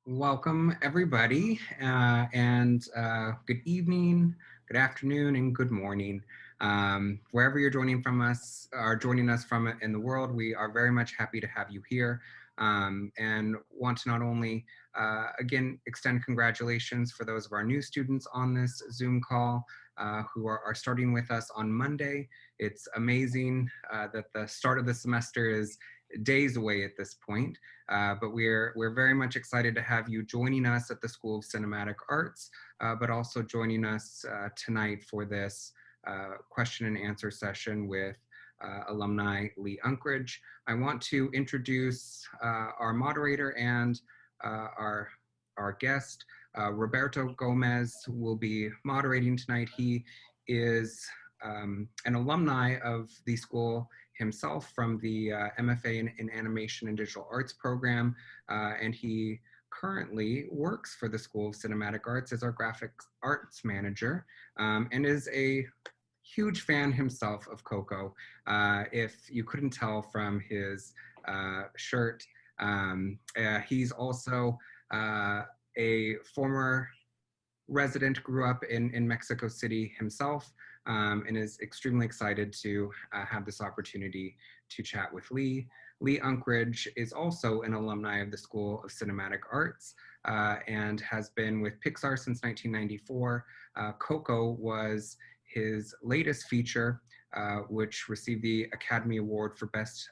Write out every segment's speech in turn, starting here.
Welcome, everybody, and good evening, good afternoon, and good morning. Wherever you're joining us from in the world, we are very much happy to have you here, and want to not only, again, extend congratulations for those of our new students on this Zoom call who are starting with us on Monday. It's amazing that the start of the semester is days away at this point. But we're very much excited to have you joining us at the School of Cinematic Arts, but also joining us tonight for this question and answer session with alumni Lee Unkrich. I want to introduce our moderator and our guest. Roberto Gomez will be moderating tonight. He is an alumni of the school himself from the MFA in Animation and Digital Arts program, and he currently works for the School of Cinematic Arts as our graphic arts manager, and is a huge fan himself of Coco. If you couldn't tell from his shirt, he's also a former resident, grew up in Mexico City himself, and is extremely excited to have this opportunity to chat with Lee. Lee Unkrich is also an alumni of the School of Cinematic Arts and has been with Pixar since 1994. Coco was his latest feature, which received the Academy Award for Best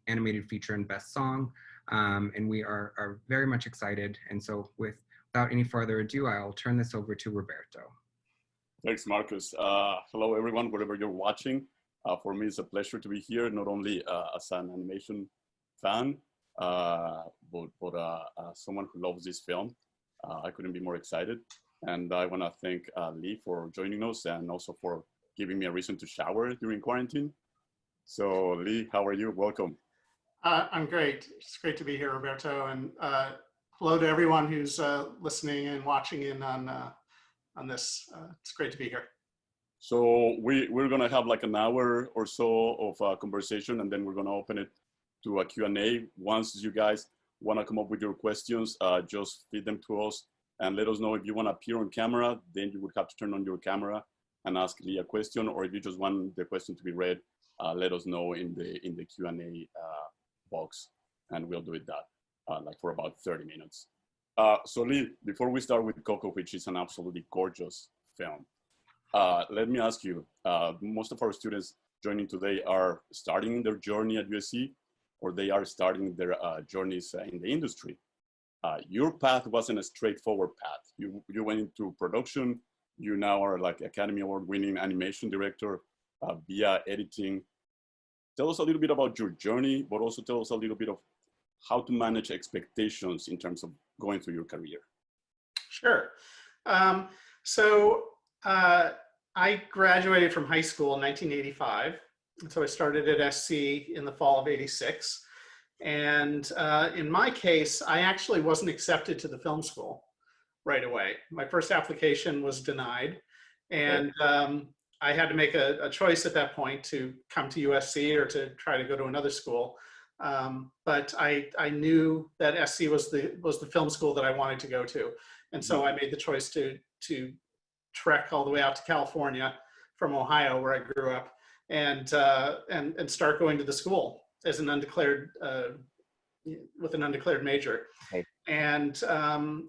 Animated Feature and Best Song. And we are very much excited. And so without any further ado, I'll turn this over to Roberto. Thanks, Marcus. Hello, everyone, wherever you're watching. For me, it's a pleasure to be here, not only as an animation fan, but someone who loves this film. I couldn't be more excited. And I want to thank Lee for joining us and also for giving me a reason to shower during quarantine. So, Lee, how are you? Welcome. I'm great. It's great to be here, Roberto. And hello to everyone who's listening and watching in on this. It's great to be here. So we're gonna have like an hour or so of conversation, and then we're gonna open it to a Q&A. Once you guys wanna come up with your questions, just feed them to us and let us know. If you wanna appear on camera, then you would have to turn on your camera and ask Lee a question, or if you just want the question to be read, let us know in the Q&A box, and we'll do it like for about 30 minutes. So Lee, before we start with Coco, which is an absolutely gorgeous film, let me ask you, most of our students joining today are starting their journey at USC, or they are starting their journeys in the industry. Your path wasn't a straightforward path. You went into production. You now are like Academy Award winning animation director via editing. Tell us a little bit about your journey, but also tell us a little bit of how to manage expectations in terms of going through your career. Sure. I graduated from high school in 1985. And so I started at SC in the fall of '86. And in my case, I actually wasn't accepted to the film school right away. My first application was denied. And I had to make a choice at that point to come to USC or to try to go to another school. But I knew that SC was the film school that I wanted to go to. And so I made the choice to trek all the way out to California from Ohio, where I grew up, and start going to the school as an undeclared, with an undeclared major. Okay. And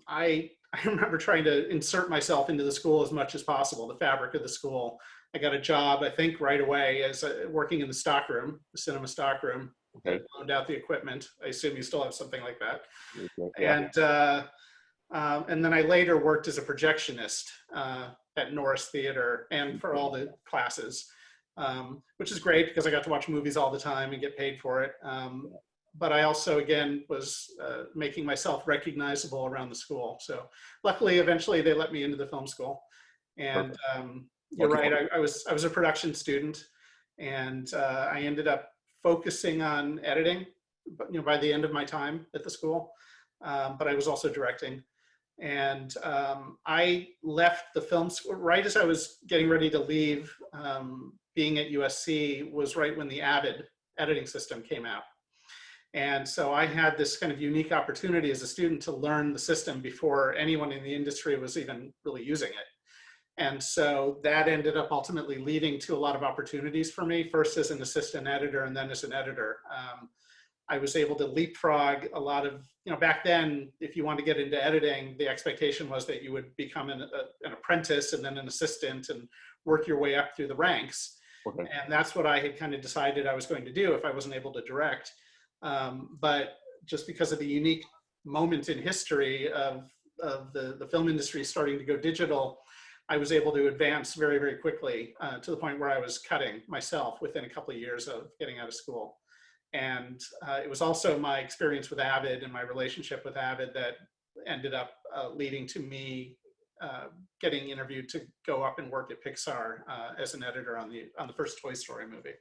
I remember trying to insert myself into the school as much as possible, the fabric of the school. I got a job, I think, right away as working in the stockroom, the cinema stockroom. Okay. Loaned out the equipment. I assume you still have something like that. Okay. And then I later worked as a projectionist at Norris Theater and for all the classes, which is great because I got to watch movies all the time and get paid for it. But I also, again, was making myself recognizable around the school. So luckily, eventually they let me into the film school. And you're right, I was a production student, and I ended up focusing on editing, but by the end of my time at the school, but I was also directing. And I left the film school right as I was getting ready to leave. Being at USC was right when the Avid editing system came out. And so I had this kind of unique opportunity as a student to learn the system before anyone in the industry was even really using it. And so that ended up ultimately leading to a lot of opportunities for me, first as an assistant editor and then as an editor. I was able to leapfrog a lot of, back then, if you want to get into editing, the expectation was that you would become an apprentice and then an assistant and work your way up through the ranks. Okay. And that's what I had kind of decided I was going to do if I wasn't able to direct. But just because of the unique moment in history of the film industry starting to go digital, I was able to advance very, very quickly to the point where I was cutting myself within a couple of years of getting out of school. And it was also my experience with Avid and my relationship with Avid that ended up leading to me getting interviewed to go up and work at Pixar as an editor on the first Toy Story movie.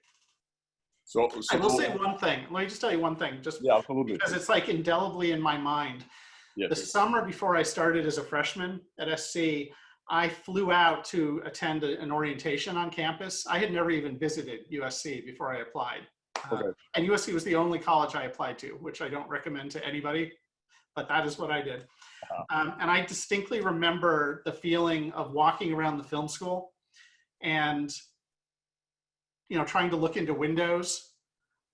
So I will say one thing. Let me just tell you one thing, just absolutely, because it's like indelibly in my mind. Yes. The summer before I started as a freshman at SC, I flew out to attend an orientation on campus. I had never even visited USC before I applied. Okay. And USC was the only college I applied to, which I don't recommend to anybody, but that is what I did. And I distinctly remember the feeling of walking around the film school and trying to look into windows,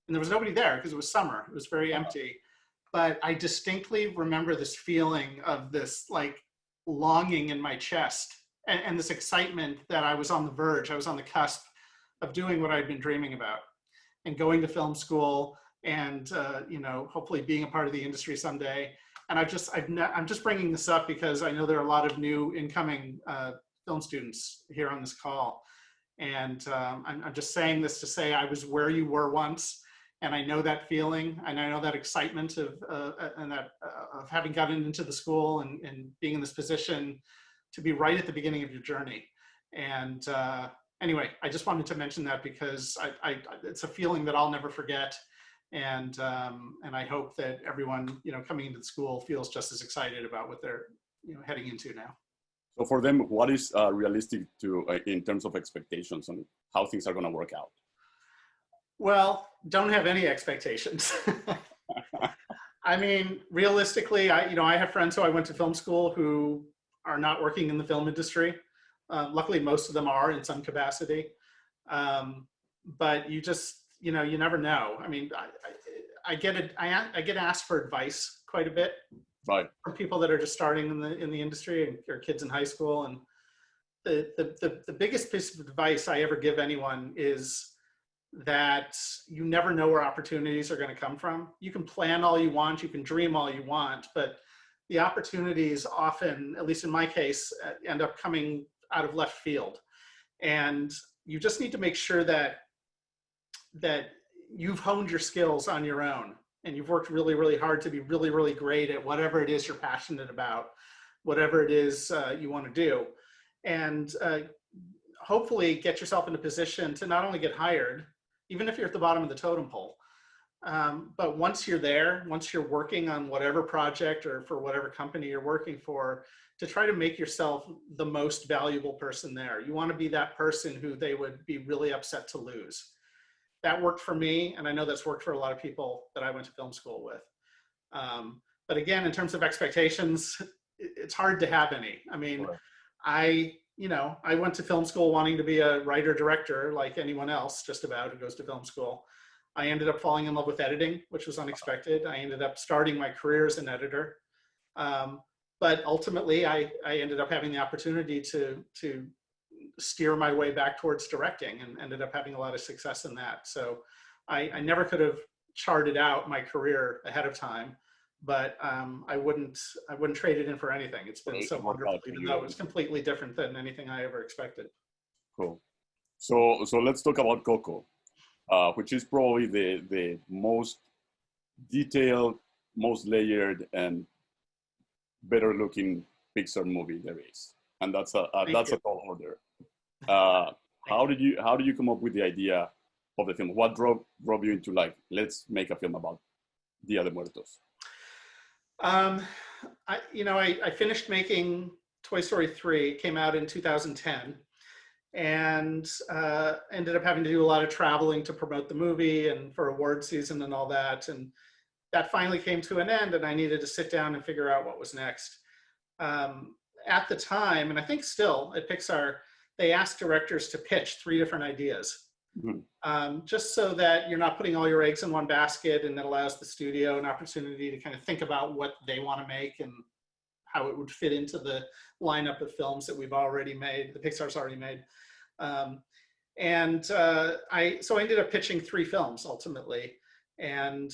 and there was nobody there because it was summer. It was very empty. But I distinctly remember this feeling of this like longing in my chest and this excitement that I was on the verge, I was on the cusp of doing what I'd been dreaming about and going to film school and, hopefully being a part of the industry someday. And I'm just bringing this up because I know there are a lot of new incoming film students here on this call. And I'm just saying this to say I was where you were once, and I know that feeling, and I know that excitement of having gotten into the school and being in this position to be right at the beginning of your journey. And anyway, I just wanted to mention that because it's a feeling that I'll never forget, and I hope that everyone coming into the school feels just as excited about what they're heading into now. So for them, what is realistic to in terms of expectations on how things are going to work out? Well, don't have any expectations. I mean, realistically, I have friends who I went to film school who are not working in the film industry. Luckily, most of them are in some capacity. But you just, you never know. I mean, I get asked for advice quite a bit. Right. From people that are just starting in the industry or kids in high school. And the biggest piece of advice I ever give anyone is that you never know where opportunities are going to come from. You can plan all you want, you can dream all you want, but the opportunities often, at least in my case, end up coming out of left field. And you just need to make sure that you've honed your skills on your own. And you've worked really, really hard to be really, really great at whatever it is you're passionate about, whatever it is you want to do. And hopefully get yourself in a position to not only get hired, even if you're at the bottom of the totem pole, but once you're there, once you're working on whatever project or for whatever company you're working for, to try to make yourself the most valuable person there. You want to be that person who they would be really upset to lose. That worked for me, and I know that's worked for a lot of people that I went to film school with. But again, in terms of expectations, it's hard to have any. I mean, I went to film school wanting to be a writer director like anyone else just about who goes to film school. I ended up falling in love with editing, which was unexpected. I ended up starting my career as an editor. But ultimately, I ended up having the opportunity to steer my way back towards directing and ended up having a lot of success in that. So I never could have charted out my career ahead of time, but I wouldn't trade it in for anything. It's been so wonderful, even though it was completely different than anything I ever expected. Cool. So let's talk about Coco, which is probably the most detailed, most layered, and better looking Pixar movie there is. And that's a tall order. How did you come up with the idea of the film? What drove you into let's make a film about Dia de Muertos? I finished making Toy Story 3. It came out in 2010, and ended up having to do a lot of traveling to promote the movie and for award season and all that. And that finally came to an end, and I needed to sit down and figure out what was next. At the time, and I think still at Pixar, they ask directors to pitch 3 different ideas. Just so that you're not putting all your eggs in one basket, and it allows the studio an opportunity to kind of think about what they want to make and how it would fit into the lineup of films that we've already made, the Pixar's already made. So I ended up pitching 3 films ultimately. And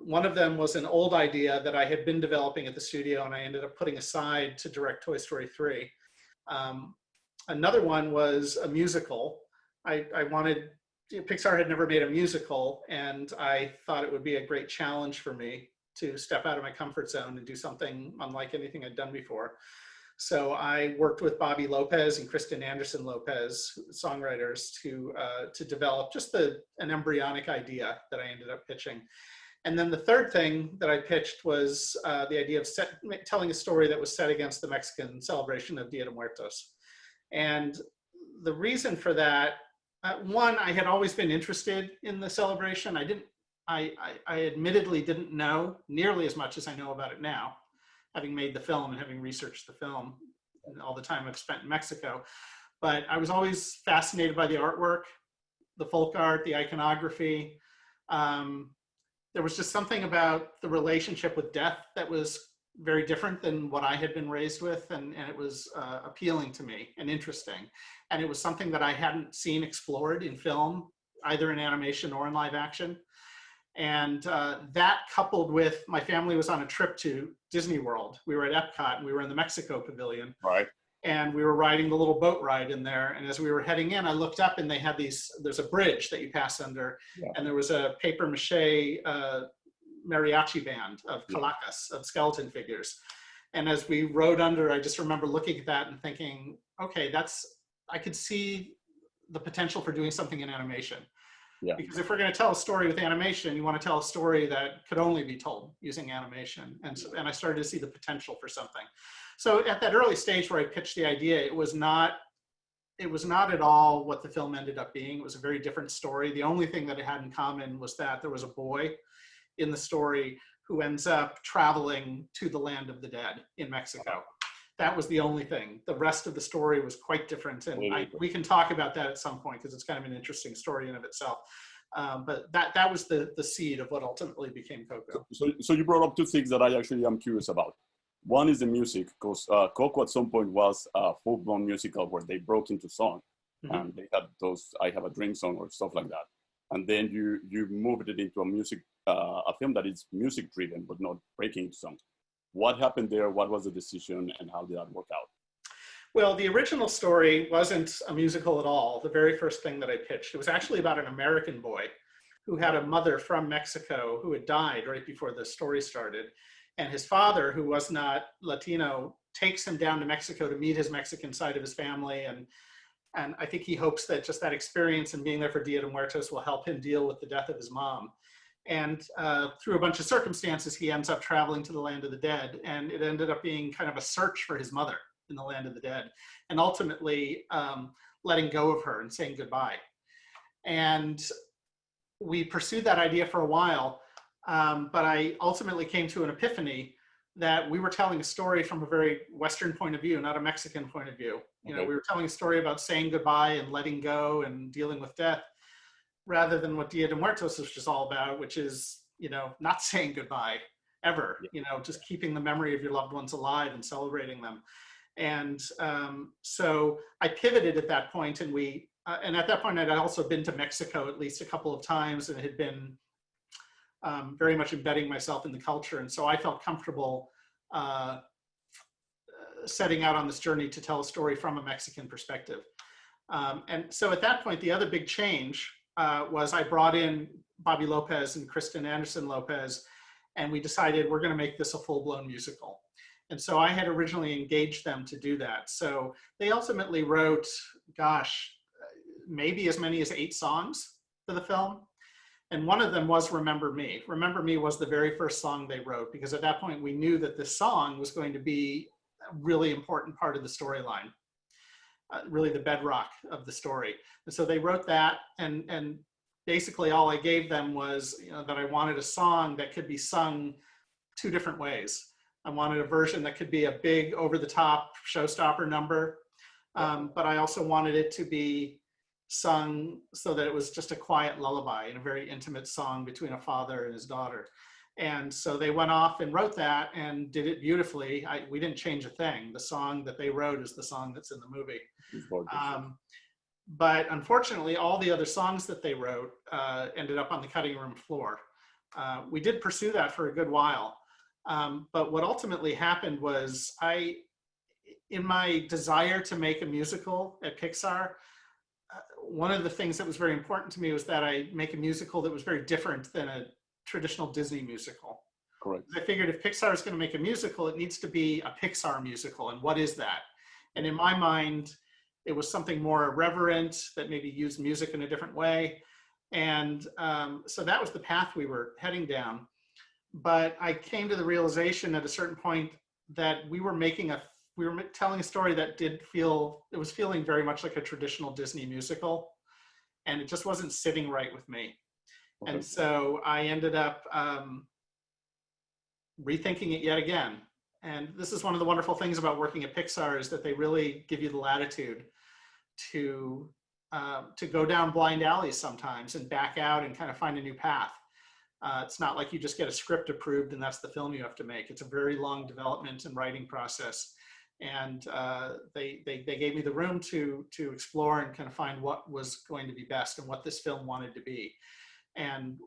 one of them was an old idea that I had been developing at the studio, and I ended up putting aside to direct Toy Story 3. Another one was a musical. Pixar had never made a musical, and I thought it would be a great challenge for me to step out of my comfort zone and do something unlike anything I'd done before. So I worked with Bobby Lopez and Kristen Anderson Lopez, songwriters, to develop just an embryonic idea that I ended up pitching. And then the third thing that I pitched was the idea of telling a story that was set against the Mexican celebration of Dia de Muertos. And the reason for that, one, I had always been interested in the celebration. I admittedly didn't know nearly as much as I know about it now, having made the film and having researched the film and all the time I've spent in Mexico. But I was always fascinated by the artwork, the folk art, the iconography. There was just something about the relationship with death that was very different than what I had been raised with, and it was appealing to me and interesting. And it was something that I hadn't seen explored in film, either in animation or in live action. And that, coupled with my family was on a trip to Disney World. We were at Epcot, and we were in the Mexico Pavilion. Right. And we were riding the little boat ride in there. And as we were heading in, I looked up, and they had there's a bridge that you pass under. Yeah. And there was a paper mache mariachi band of calacas, of skeleton figures. And as we rode under, I just remember looking at that and thinking, okay, I could see the potential for doing something in animation. Yeah. Because if we're going to tell a story with animation, you want to tell a story that could only be told using animation. And I started to see the potential for something. So at that early stage where I pitched the idea, it was not at all what the film ended up being. It was a very different story. The only thing that it had in common was that there was a boy in the story who ends up traveling to the land of the dead in Mexico. That was the only thing. The rest of the story was quite different. And we can talk about that at some point, because it's kind of an interesting story in of itself. But that was the seed of what ultimately became Coco. So you brought up 2 things that I actually am curious about. One is the music, because Coco at some point was a full-blown musical where they broke into song. Mm-hmm. And they had those I Have a Dream song or stuff like that. And then you moved it into a film that is music-driven, but not breaking into song. What happened there? What was the decision, and how did that work out? Well, the original story wasn't a musical at all. The very first thing that I pitched, it was actually about an American boy who had a mother from Mexico who had died right before the story started. And his father, who was not Latino, takes him down to Mexico to meet his Mexican side of his family. And I think he hopes that just that experience and being there for Dia de Muertos will help him deal with the death of his mom. And through a bunch of circumstances, he ends up traveling to the land of the dead. And it ended up being kind of a search for his mother in the land of the dead, and ultimately letting go of her and saying goodbye. And we pursued that idea for a while, but I ultimately came to an epiphany that we were telling a story from a very Western point of view, not a Mexican point of view. You know, we were telling a story about saying goodbye and letting go and dealing with death, rather than what Dia de Muertos is just all about, which is, you know, not saying goodbye ever, you know, just keeping the memory of your loved ones alive and celebrating them. And so I pivoted at that point, and and at that point I'd also been to Mexico at least a couple of times, and had been very much embedding myself in the culture. And so I felt comfortable setting out on this journey to tell a story from a Mexican perspective. And so at that point, the other big change was I brought in Bobby Lopez and Kristen Anderson Lopez, and we decided we're going to make this a full-blown musical. And so I had originally engaged them to do that. So they ultimately wrote, gosh, maybe as many as 8 songs for the film. And one of them was Remember Me. Remember Me was the very first song they wrote, because at that point we knew that this song was going to be a really important part of the storyline. Really the bedrock of the story. And so they wrote that, and basically all I gave them was, that I wanted a song that could be sung two different ways. I wanted a version that could be a big over-the-top showstopper number, but I also wanted it to be sung so that it was just a quiet lullaby and a very intimate song between a father and his daughter. And so they went off and wrote that and did it beautifully. We didn't change a thing. The song that they wrote is the song that's in the movie. But unfortunately, all the other songs that they wrote ended up on the cutting room floor. We did pursue that for a good while. But what ultimately happened was in my desire to make a musical at Pixar, one of the things that was very important to me was that I make a musical that was very different than a traditional Disney musical. Correct. I figured if Pixar is going to make a musical, it needs to be a Pixar musical. And what is that? And in my mind, it was something more irreverent that maybe used music in a different way. And so that was the path we were heading down. But I came to the realization at a certain point that we were telling a story that it was feeling very much like a traditional Disney musical. And it just wasn't sitting right with me. Okay. And so I ended up rethinking it yet again. And this is one of the wonderful things about working at Pixar is that they really give you the latitude to go down blind alleys sometimes and back out and kind of find a new path. It's not like you just get a script approved and that's the film you have to make. It's a very long development and writing process. And they gave me the room to explore and kind of find what was going to be best and what this film wanted to be. And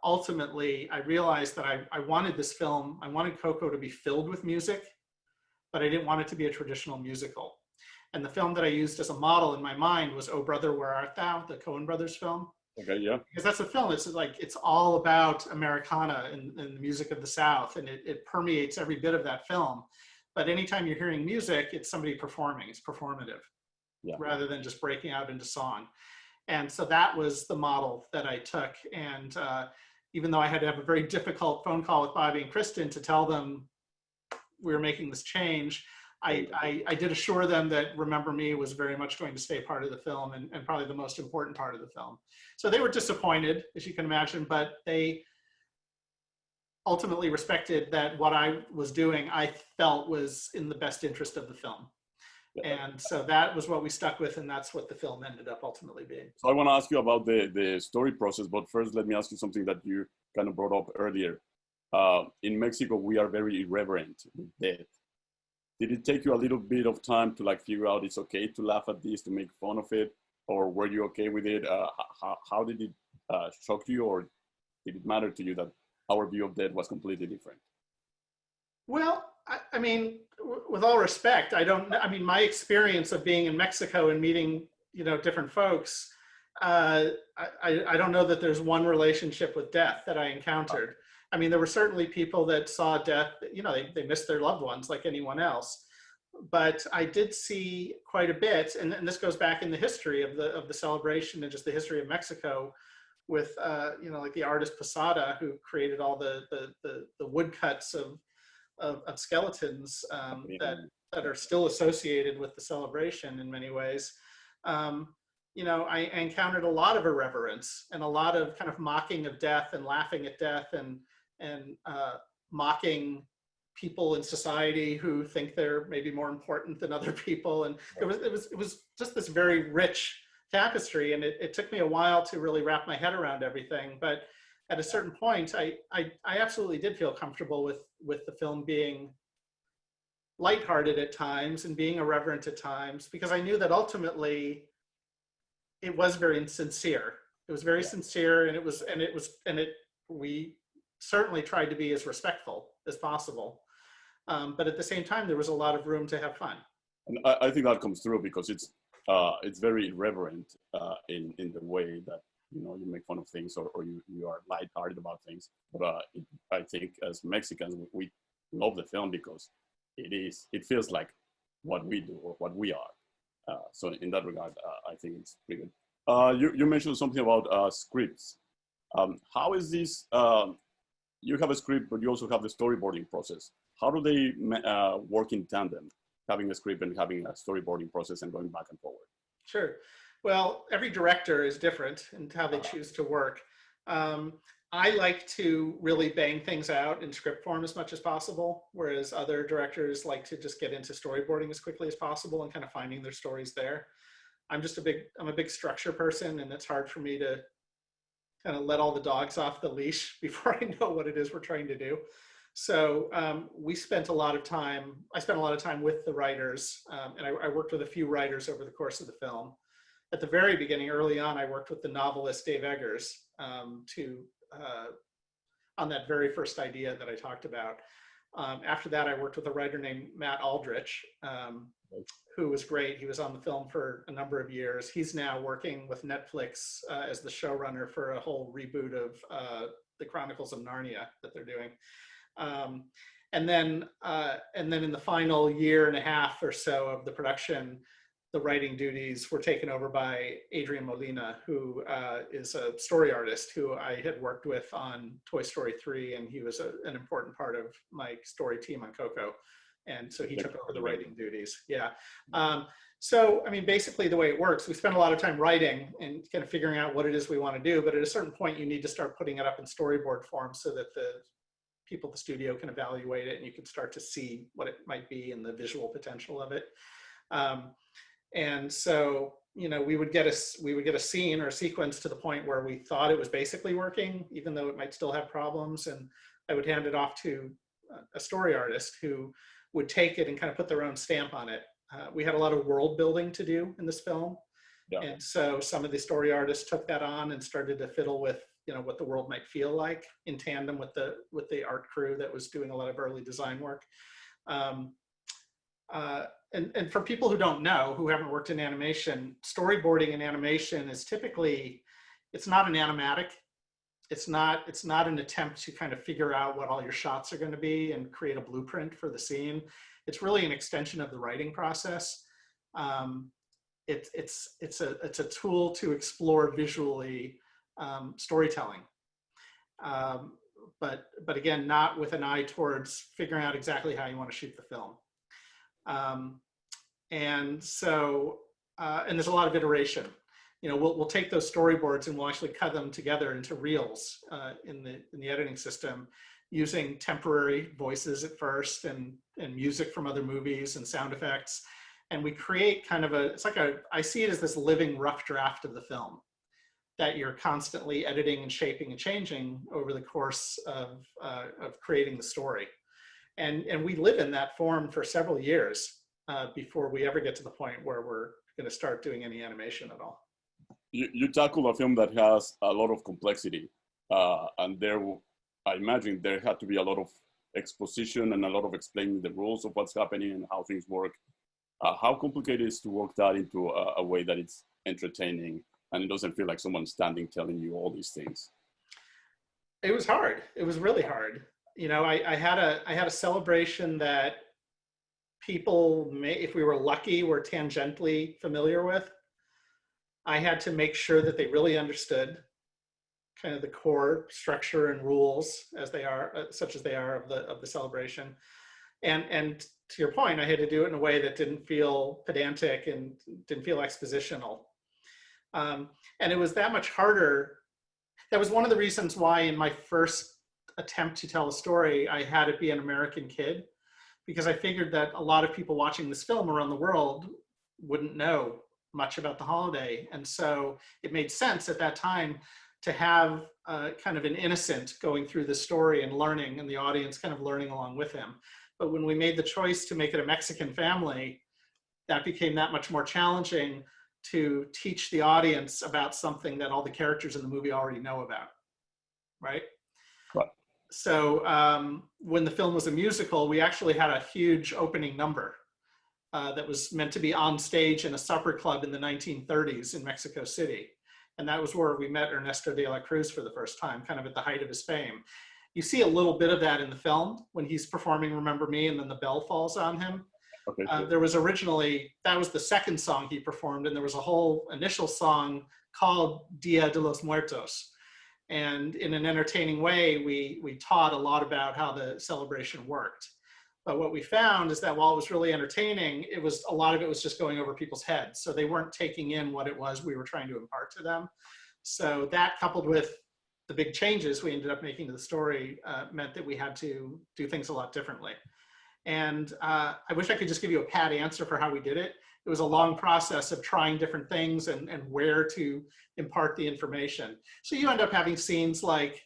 ultimately, I realized that I wanted this film, I wanted Coco to be filled with music, but I didn't want it to be a traditional musical. And the film that I used as a model in my mind was Oh Brother, Where Art Thou, the Coen Brothers film. Okay, yeah. Because that's a film, it's all about Americana and the music of the South, and it permeates every bit of that film. But anytime you're hearing music, it's somebody performing, it's performative, rather than just breaking out into song. And so that was the model that I took. And even though I had to have a very difficult phone call with Bobby and Kristen to tell them we were making this change, I did assure them that Remember Me was very much going to stay part of the film and probably the most important part of the film. So they were disappointed, as you can imagine, but they ultimately respected that what I was doing, I felt was in the best interest of the film. And so that was what we stuck with, and that's what the film ended up ultimately being. So I want to ask you about the story process, but first let me ask you something that you kind of brought up earlier. In Mexico, we are very irreverent with death. Did it take you a little bit of time to figure out it's okay to laugh at this, to make fun of it, or were you okay with it? How did it shock you, or did it matter to you that our view of death was completely different? Well, I mean, with all respect, my experience of being in Mexico and meeting, different folks, I don't know that there's one relationship with death that I encountered. I mean, there were certainly people that saw death, they missed their loved ones like anyone else. But I did see quite a bit, and this goes back in the history of the celebration and just the history of Mexico with, like the artist Posada, who created all the woodcuts of skeletons that are still associated with the celebration in many ways. I encountered a lot of irreverence and a lot of kind of mocking of death and laughing at death and mocking people in society who think they're maybe more important than other people. And it was just this very rich tapestry, and it took me a while to really wrap my head around everything. But at a certain point, I absolutely did feel comfortable with the film being lighthearted at times and being irreverent at times, because I knew that ultimately it was very sincere. It was very sincere, and we certainly tried to be as respectful as possible. But at the same time, there was a lot of room to have fun. And I think that comes through because it's very irreverent in the way that you make fun of things or you are lighthearted about things. But I think as Mexicans, we love the film because it feels like what we do or what we are. So in that regard, I think it's pretty good. You mentioned something about scripts. How is this? You have a script, but you also have the storyboarding process. How do they work in tandem, having a script and having a storyboarding process and going back and forward? Sure. Well, every director is different in how they choose to work. I like to really bang things out in script form as much as possible, whereas other directors like to just get into storyboarding as quickly as possible and kind of finding their stories there. I'm a big structure person, and it's hard for me to kind of let all the dogs off the leash before I know what it is we're trying to do. So I spent a lot of time with the writers, and I worked with a few writers over the course of the film. At the very beginning, early on, I worked with the novelist Dave Eggers on that very first idea that I talked about. After that, I worked with a writer named Matt Aldrich, who was great. He was on the film for a number of years. He's now working with Netflix as the showrunner for a whole reboot of the Chronicles of Narnia that they're doing. And then in the final year and a half or so of the production, the writing duties were taken over by Adrian Molina, who is a story artist who I had worked with on Toy Story 3, and he was an important part of my story team on Coco. And so he took over the writing duties. Yeah. So, I mean, basically the way it works, we spend a lot of time writing and kind of figuring out what it is we want to do. But at a certain point, you need to start putting it up in storyboard form so that the people at the studio can evaluate it and you can start to see what it might be and the visual potential of it. And so, you know, we would get a scene or a sequence to the point where we thought it was basically working, even though it might still have problems. And I would hand it off to a story artist who would take it and kind of put their own stamp on it. We had a lot of world building to do in this film. Yeah. And so some of the story artists took that on and started to fiddle with, you know, what the world might feel like in tandem with the art crew that was doing a lot of early design work. And for people who don't know, who haven't worked in animation, storyboarding in animation is typically, it's not an animatic. It's not an attempt to kind of figure out what all your shots are going to be and create a blueprint for the scene. It's really an extension of the writing process. It's a tool to explore visually storytelling. But again, not with an eye towards figuring out exactly how you want to shoot the film. And so, and there's a lot of iteration. You know, we'll take those storyboards and we'll actually cut them together into reels in the editing system, using temporary voices at first and music from other movies and sound effects. And we create kind of I see it as this living rough draft of the film that you're constantly editing and shaping and changing over the course of creating the story. And we live in that form for several years before we ever get to the point where we're going to start doing any animation at all. You tackle a film that has a lot of complexity, and I imagine there had to be a lot of exposition and a lot of explaining the rules of what's happening and how things work. How complicated is to work that into a way that it's entertaining and it doesn't feel like someone's standing telling you all these things? It was hard. It was really hard. You know, I had a celebration that people if we were lucky, were tangentially familiar with. I had to make sure that they really understood kind of the core structure and rules as they are, such as they are of the celebration. And to your point, I had to do it in a way that didn't feel pedantic and didn't feel expositional. And it was that much harder. That was one of the reasons why in my first attempt to tell a story, I had it be an American kid, because I figured that a lot of people watching this film around the world wouldn't know much about the holiday. And so it made sense at that time to have kind of an innocent going through the story and learning, and the audience kind of learning along with him. But when we made the choice to make it a Mexican family, that became that much more challenging to teach the audience about something that all the characters in the movie already know about, right? Right. So when the film was a musical, we actually had a huge opening number that was meant to be on stage in a supper club in the 1930s in Mexico City. And that was where we met Ernesto de la Cruz for the first time, kind of at the height of his fame. You see a little bit of that in the film when he's performing Remember Me and then the bell falls on him. Okay. There was originally, that was the second song he performed, and there was a whole initial song called Dia de los Muertos. And in an entertaining way, we taught a lot about how the celebration worked. But what we found is that while it was really entertaining, a lot of it was just going over people's heads. So they weren't taking in what it was we were trying to impart to them. So that, coupled with the big changes we ended up making to the story, meant that we had to do things a lot differently. And I wish I could just give you a pat answer for how we did it. It was a long process of trying different things and where to impart the information. So you end up having scenes like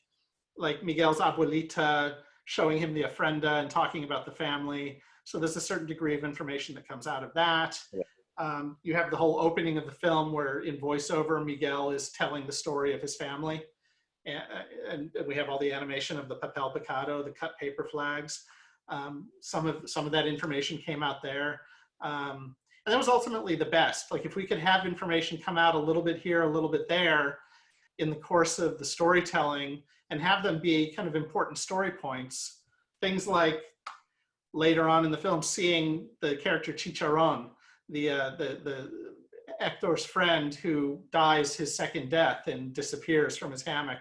Miguel's abuelita showing him the ofrenda and talking about the family. So there's a certain degree of information that comes out of that. Yeah. You have the whole opening of the film where in voiceover, Miguel is telling the story of his family. And we have all the animation of the papel picado, the cut paper flags. Some of that information came out there. And that was ultimately the best. Like if we could have information come out a little bit here, a little bit there in the course of the storytelling and have them be kind of important story points. Things like later on in the film, seeing the character Chicharron, the Hector's friend who dies his second death and disappears from his hammock.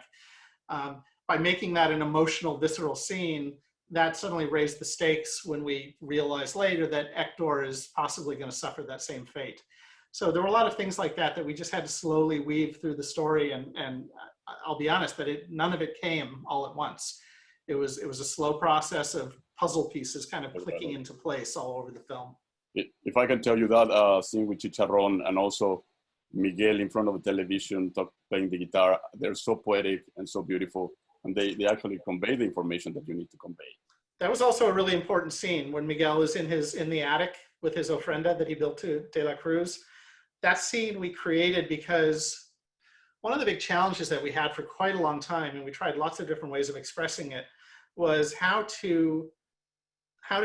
By making that an emotional, visceral scene, that suddenly raised the stakes when we realized later that Hector is possibly going to suffer that same fate. So there were a lot of things like that that we just had to slowly weave through the story, and I'll be honest that none of it came all at once. It was a slow process of puzzle pieces kind of clicking into place all over the film. If I can tell you that scene with Chicharron and also Miguel in front of the television playing the guitar, they're so poetic and so beautiful, and they actually convey the information that you need to convey. That was also a really important scene when Miguel is in the attic with his ofrenda that he built to De La Cruz. That scene we created because one of the big challenges that we had for quite a long time, and we tried lots of different ways of expressing it, was how to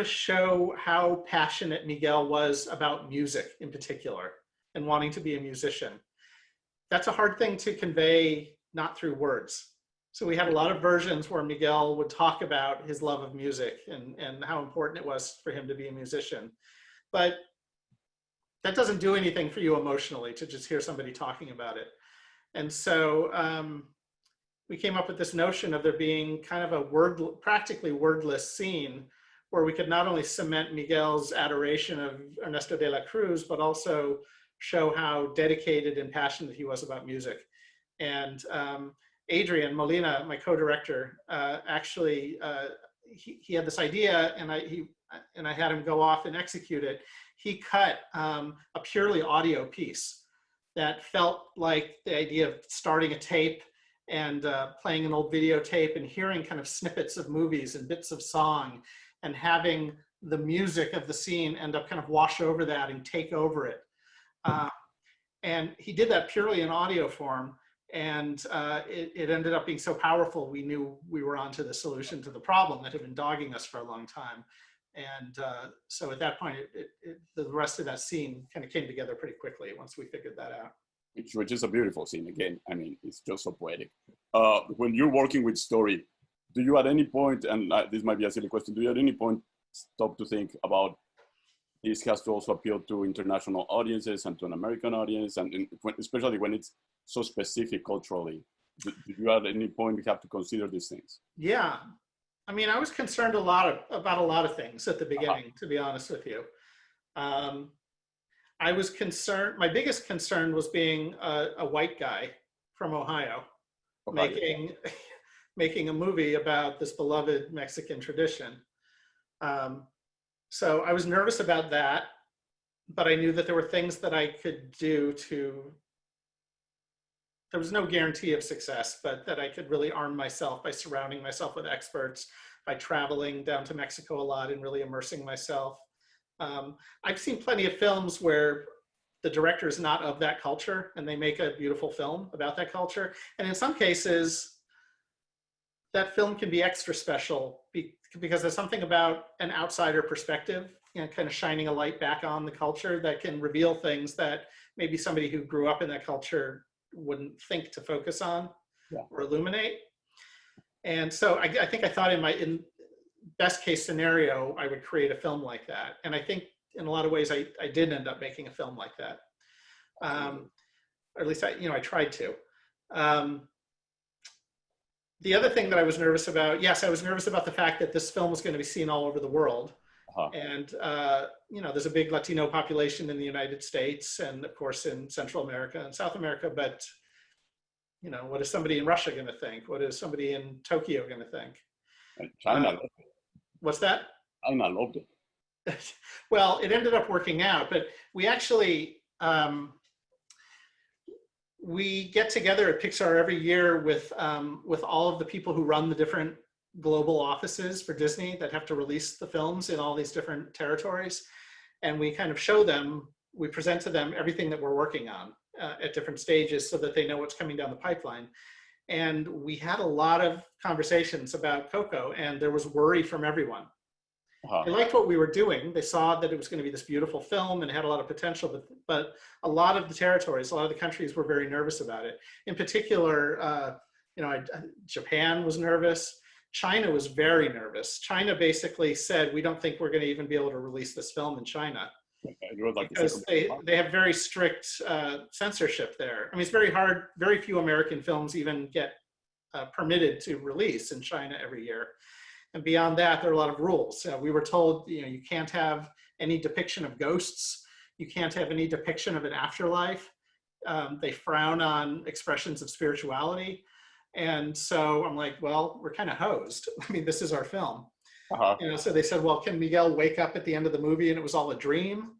show how passionate Miguel was about music in particular and wanting to be a musician. That's a hard thing to convey, not through words. So we had a lot of versions where Miguel would talk about his love of music and how important it was for him to be a musician. But that doesn't do anything for you emotionally to just hear somebody talking about it. And so we came up with this notion of there being kind of a practically wordless scene where we could not only cement Miguel's adoration of Ernesto de la Cruz, but also show how dedicated and passionate he was about music. And Adrian Molina, my co-director, actually, he had this idea, and I had him go off and execute it. He cut a purely audio piece that felt like the idea of starting a tape and playing an old videotape and hearing kind of snippets of movies and bits of song and having the music of the scene end up kind of wash over that and take over it. And he did that purely in audio form. And it ended up being so powerful, we knew we were onto the solution to the problem that had been dogging us for a long time. And so at that point, the rest of that scene kind of came together pretty quickly once we figured that out. Which is a beautiful scene. Again, I mean, it's just so poetic. When you're working with story, do you at any point, and this might be a silly question, do you at any point stop to think about this has to also appeal to international audiences and to an American audience, and especially when it's so specific culturally? Do you at any point have to consider these things? Yeah. I mean, I was concerned about a lot of things at the beginning, to be honest with you. I was concerned, my biggest concern was being a white guy from Ohio, making a movie about this beloved Mexican tradition. So I was nervous about that, but I knew that there were things that I could do there was no guarantee of success, but that I could really arm myself by surrounding myself with experts, by traveling down to Mexico a lot and really immersing myself. I've seen plenty of films where the director is not of that culture and they make a beautiful film about that culture. And in some cases, that film can be extra special because there's something about an outsider perspective, you know, kind of shining a light back on the culture that can reveal things that maybe somebody who grew up in that culture wouldn't think to focus on or illuminate. And so I think I thought in best case scenario, I would create a film like that. And I think in a lot of ways, I did end up making a film like that. Or at least I tried to. The other thing that I was nervous about, yes, I was nervous about the fact that this film was going to be seen all over the world. And, there's a big Latino population in the United States and, of course, in Central America and South America. But, what is somebody in Russia going to think? What is somebody in Tokyo going to think? And China loved it. What's that? China loved it. Well, it ended up working out, but we actually, we get together at Pixar every year with all of the people who run the different global offices for Disney that have to release the films in all these different territories. And we kind of show them, we present to them everything that we're working on at different stages so that they know what's coming down the pipeline. And we had a lot of conversations about Coco, and there was worry from everyone. They liked what we were doing. They saw that it was going to be this beautiful film and had a lot of potential, but a lot of the territories, a lot of the countries were very nervous about it. In particular, Japan was nervous. China was very nervous. China basically said, we don't think we're going to even be able to release this film in China. Because they have very strict censorship there. I mean, it's very hard. Very few American films even get permitted to release in China every year. And beyond that, there are a lot of rules. We were told, you can't have any depiction of ghosts. You can't have any depiction of an afterlife. They frown on expressions of spirituality. And so I'm like, well, we're kind of hosed. I mean, this is our film. So they said, well, can Miguel wake up at the end of the movie and it was all a dream?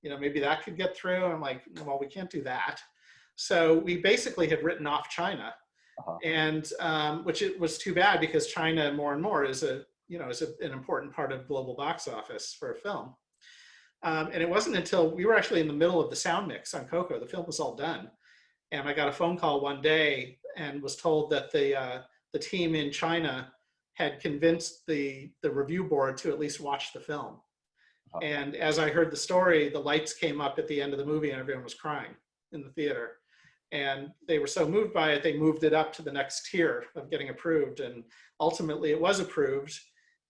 Maybe that could get through. And I'm like, well, we can't do that. So we basically had written off China. And which it was too bad, because China more and more is an important part of global box office for a film. And it wasn't until we were actually in the middle of the sound mix on Coco, the film was all done. And I got a phone call one day and was told that the team in China had convinced the review board to at least watch the film. And as I heard the story, the lights came up at the end of the movie and everyone was crying in the theater. And they were so moved by it, they moved it up to the next tier of getting approved. And ultimately it was approved.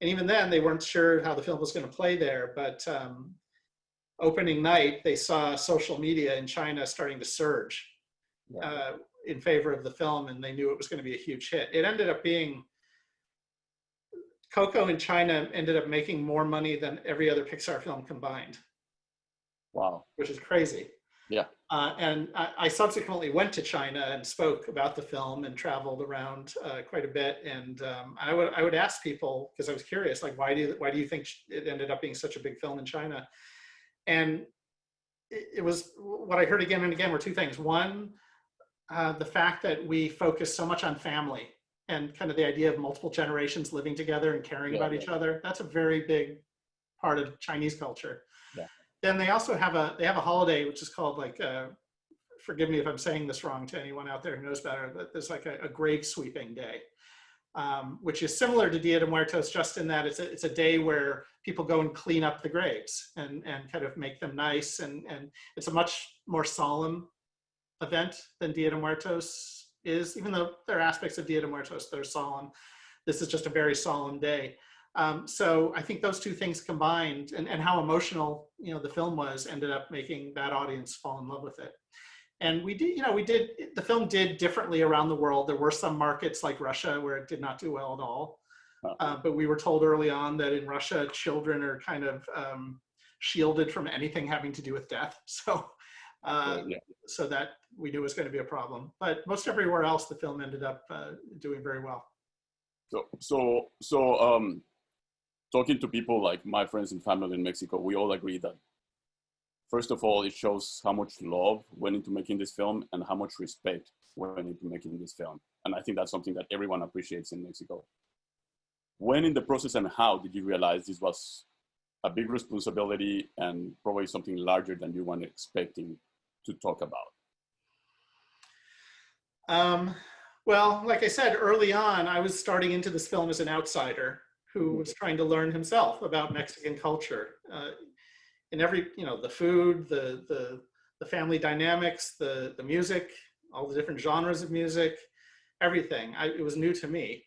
And even then they weren't sure how the film was going to play there. But opening night, they saw social media in China starting to surge in favor of the film. And they knew it was going to be a huge hit. It ended up being, Coco in China ended up making more money than every other Pixar film combined. Wow. Which is crazy. Yeah. And I subsequently went to China and spoke about the film and traveled around quite a bit. And I would ask people, because I was curious, like, why do you think it ended up being such a big film in China? And it was, what I heard again and again were two things. One, the fact that we focus so much on family and kind of the idea of multiple generations living together and caring about each other. That's a very big part of Chinese culture. Yeah. Then they also have a holiday which is called, like, forgive me if I'm saying this wrong to anyone out there who knows better, but there's like a grave sweeping day, which is similar to Dia de Muertos, just in that it's a day where people go and clean up the graves and kind of make them nice, and it's a much more solemn event than Dia de Muertos is, even though there are aspects of Dia de Muertos that are solemn. This is just a very solemn day. So I think those two things combined, and how emotional the film was, ended up making that audience fall in love with it. And the film did differently around the world. There were some markets like Russia where it did not do well at all. But we were told early on that in Russia, children are kind of shielded from anything having to do with death. So that we knew was going to be a problem. But most everywhere else, the film ended up doing very well. So talking to people like my friends and family in Mexico, we all agree that, first of all, it shows how much love went into making this film and how much respect went into making this film. And I think that's something that everyone appreciates in Mexico. When in the process and how did you realize this was a big responsibility and probably something larger than you were expecting to talk about? Well, like I said, early on, I was starting into this film as an outsider who was trying to learn himself about Mexican culture. In every, the food, the family dynamics, the music, all the different genres of music, everything. It was new to me.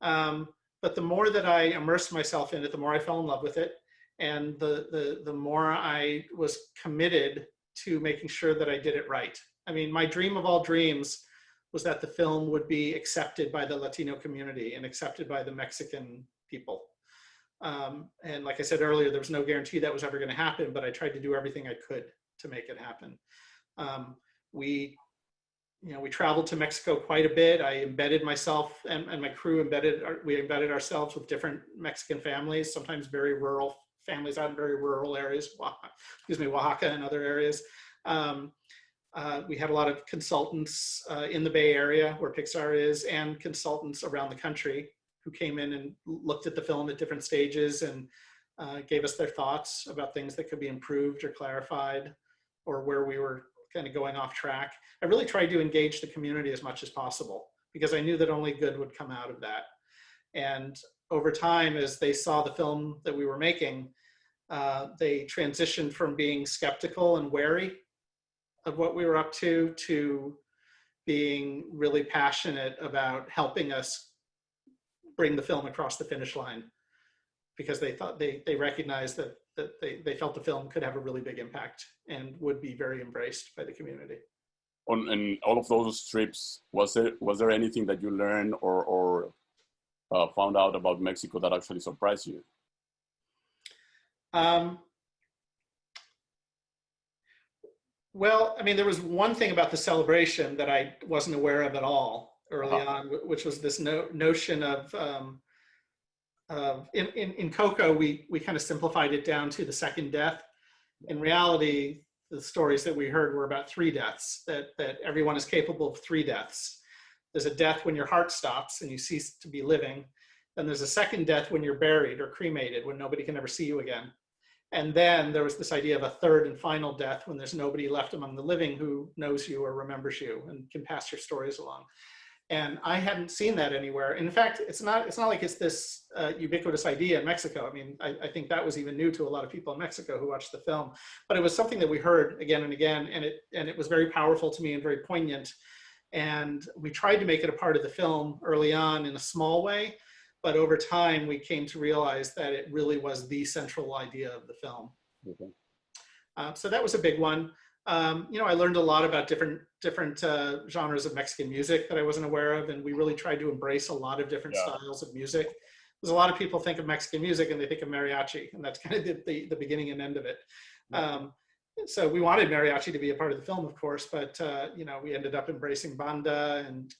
But the more that I immersed myself in it, the more I fell in love with it. And the more I was committed to making sure that I did it right. I mean, my dream of all dreams was that the film would be accepted by the Latino community and accepted by the Mexican people. And like I said earlier, there was no guarantee that was ever going to happen, but I tried to do everything I could to make it happen. We traveled to Mexico quite a bit. I embedded myself and my crew we embedded ourselves with different Mexican families, sometimes very rural families out in very rural areas, Oaxaca and other areas. We had a lot of consultants in the Bay Area where Pixar is, and consultants around the country who came in and looked at the film at different stages and gave us their thoughts about things that could be improved or clarified, or where we were kind of going off track. I really tried to engage the community as much as possible because I knew that only good would come out of that. And over time, as they saw the film that we were making, they transitioned from being skeptical and wary of what we were up to being really passionate about helping us bring the film across the finish line, because they thought they recognized that they felt the film could have a really big impact and would be very embraced by the community. On all of those trips, was there anything that you learned or found out about Mexico that actually surprised you? Well, I mean, there was one thing about the celebration that I wasn't aware of at all early on, which was this notion of in Coco, we kind of simplified it down to the second death. In reality, the stories that we heard were about 3 deaths, that everyone is capable of 3 deaths. There's a death when your heart stops and you cease to be living. Then there's a second death when you're buried or cremated, when nobody can ever see you again. And then there was this idea of a third and final death when there's nobody left among the living who knows you or remembers you and can pass your stories along. And I hadn't seen that anywhere. In fact, it's not like it's this ubiquitous idea in Mexico. I mean, I think that was even new to a lot of people in Mexico who watched the film. But it was something that we heard again and again, and it was very powerful to me and very poignant. And we tried to make it a part of the film early on in a small way, but over time we came to realize that it really was the central idea of the film. Okay. So that was a big one. I learned a lot about different genres of Mexican music that I wasn't aware of, and we really tried to embrace a lot of different styles of music. There's a lot of people think of Mexican music and they think of mariachi, and that's kind of the beginning and end of it. So we wanted mariachi to be a part of the film, of course, but we ended up embracing banda and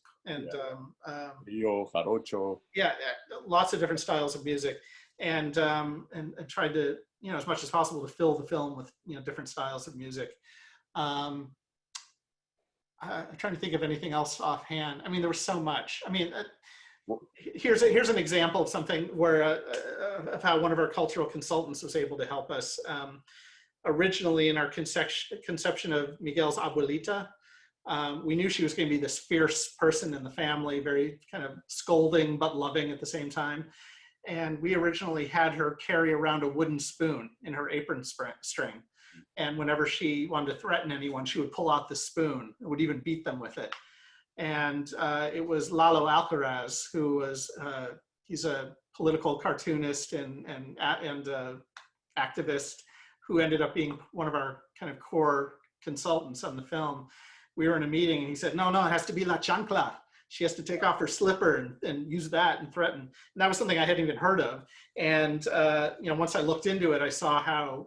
Rio, jarocho. Yeah, lots of different styles of music, and tried to as much as possible to fill the film with different styles of music. I'm trying to think of anything else offhand. I mean, there was so much. I mean, here's an example of something where of how one of our cultural consultants was able to help us. Originally, in our conception of Miguel's abuelita, we knew she was going to be this fierce person in the family, very kind of scolding but loving at the same time. And we originally had her carry around a wooden spoon in her apron string. And whenever she wanted to threaten anyone, she would pull out the spoon and would even beat them with it. And it was Lalo Alcaraz, who was, he's a political cartoonist and activist, who ended up being one of our kind of core consultants on the film. We were in a meeting and he said, no, it has to be La Chancla. She has to take off her slipper and use that and threaten. And that was something I hadn't even heard of. And once I looked into it, I saw how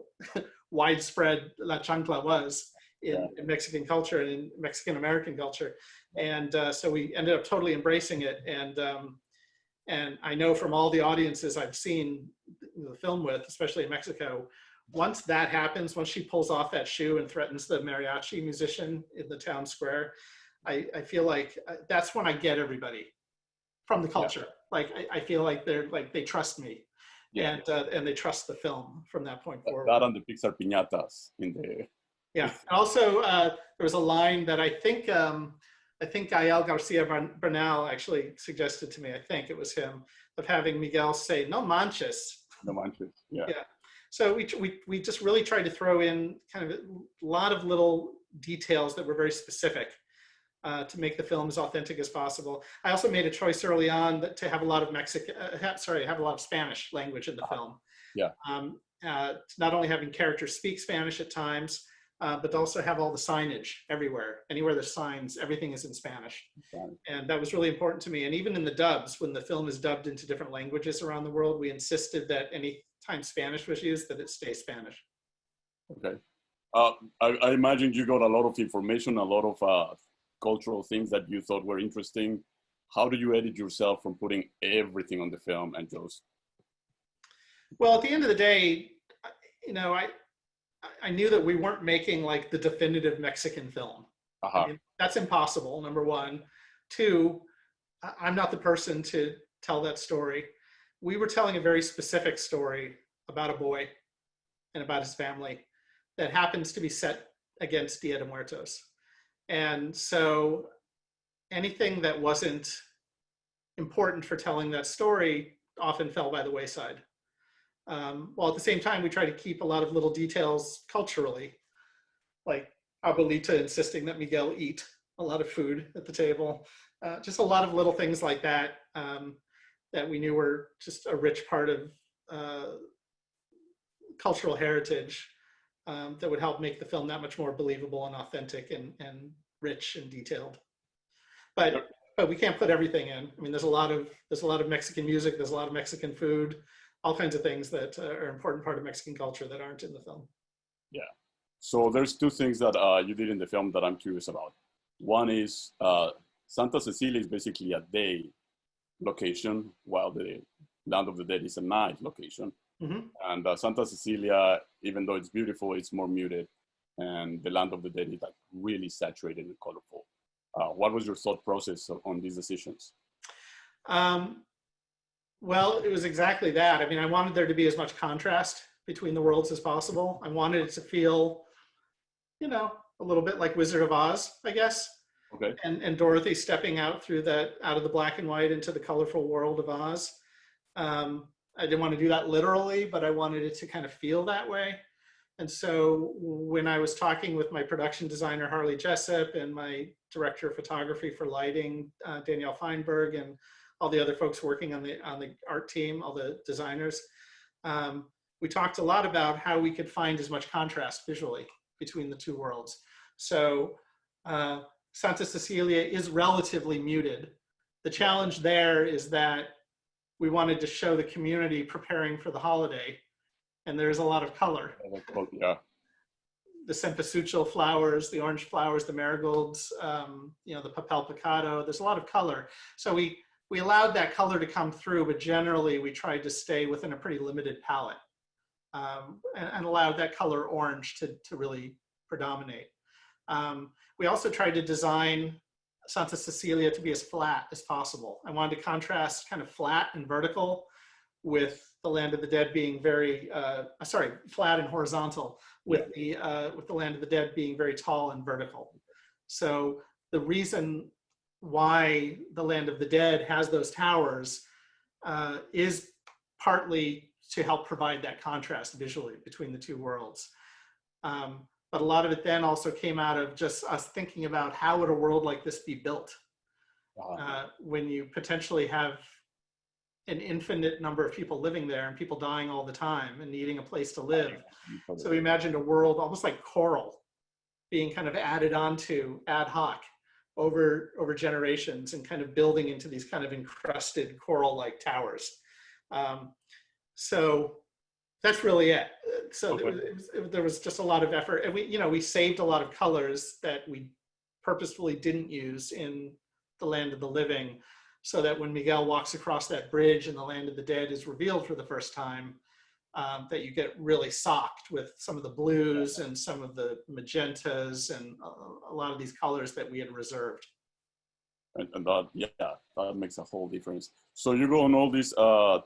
widespread La Chancla was in Mexican culture and in Mexican American culture. And so we ended up totally embracing it. And I know from all the audiences I've seen the film with, especially in Mexico, once that happens, once she pulls off that shoe and threatens the mariachi musician in the town square, I feel like that's when I get everybody from the culture. Like I feel like they trust me, and they trust the film from that point forward. That and the Pixar piñatas in the. Yeah. Also, there was a line that I think Gael Garcia Bernal actually suggested to me. I think it was him, of having Miguel say "No manches." No manches. Yeah. Yeah. So we just really tried to throw in kind of a lot of little details that were very specific. To make the film as authentic as possible. I also made a choice early on to have a lot of have a lot of Spanish language in the film. Yeah. Not only having characters speak Spanish at times, but also have all the signage everywhere. Anywhere there's signs, everything is in Spanish. And that was really important to me. And even in the dubs, when the film is dubbed into different languages around the world, we insisted that any time Spanish was used, that it stay Spanish. Okay. I imagine you got a lot of information, a lot of cultural things that you thought were interesting. How do you edit yourself from putting everything on the film and just? Well, at the end of the day, you know, I knew that we weren't making like the definitive Mexican film. I mean, that's impossible, number one. Two, I'm not the person to tell that story. We were telling a very specific story about a boy and about his family that happens to be set against Dia de Muertos. And so anything that wasn't important for telling that story often fell by the wayside. While at the same time, we try to keep a lot of little details culturally, like Abuelita insisting that Miguel eat a lot of food at the table. Just a lot of little things like that that we knew were just a rich part of cultural heritage that would help make the film that much more believable and authentic and rich and detailed. But we can't put everything in. I mean, there's a lot of Mexican music, there's a lot of Mexican food, all kinds of things that are an important part of Mexican culture that aren't in the film. Yeah. So there's two things that you did in the film that I'm curious about. One is Santa Cecilia is basically a day location, while the Land of the Dead is a night location. Mm-hmm. And Santa Cecilia, even though it's beautiful, it's more muted. And the Land of the Dead is like really saturated and colorful. What was your thought process on these decisions? Well, it was exactly that. I mean, I wanted there to be as much contrast between the worlds as possible. I wanted it to feel, you know, a little bit like Wizard of Oz, I guess. Okay. And Dorothy stepping out through out of the black and white into the colorful world of Oz. I didn't want to do that literally, but I wanted it to kind of feel that way. And so when I was talking with my production designer, Harley Jessup, and my director of photography for lighting, Danielle Feinberg, and all the other folks working on the art team, all the designers, we talked a lot about how we could find as much contrast visually between the two worlds. So Santa Cecilia is relatively muted. The challenge there is that we wanted to show the community preparing for the holiday, and there's a lot of color. Yeah. The cempasúchil flowers, the orange flowers, the marigolds, you know, the papel picado, there's a lot of color. So we allowed that color to come through, but generally we tried to stay within a pretty limited palette and allowed that color orange to really predominate. We also tried to design Santa Cecilia to be as flat as possible. I wanted to contrast kind of flat and vertical with the Land of the Dead being very, flat and horizontal with the Land of the Dead being very tall and vertical. So the reason why the Land of the Dead has those towers is partly to help provide that contrast visually between the two worlds. But a lot of it then also came out of just us thinking about how would a world like this be built when you potentially have an infinite number of people living there and people dying all the time and needing a place to live. So we imagined a world almost like coral being kind of added onto ad hoc over generations and kind of building into these kind of encrusted coral-like towers. So that's really it. So there was just a lot of effort, and we saved a lot of colors that we purposefully didn't use in the Land of the Living, so that when Miguel walks across that bridge and the Land of the Dead is revealed for the first time, that you get really socked with some of the blues and some of the magentas and a lot of these colors that we had reserved. And that makes a whole difference. So you go on all these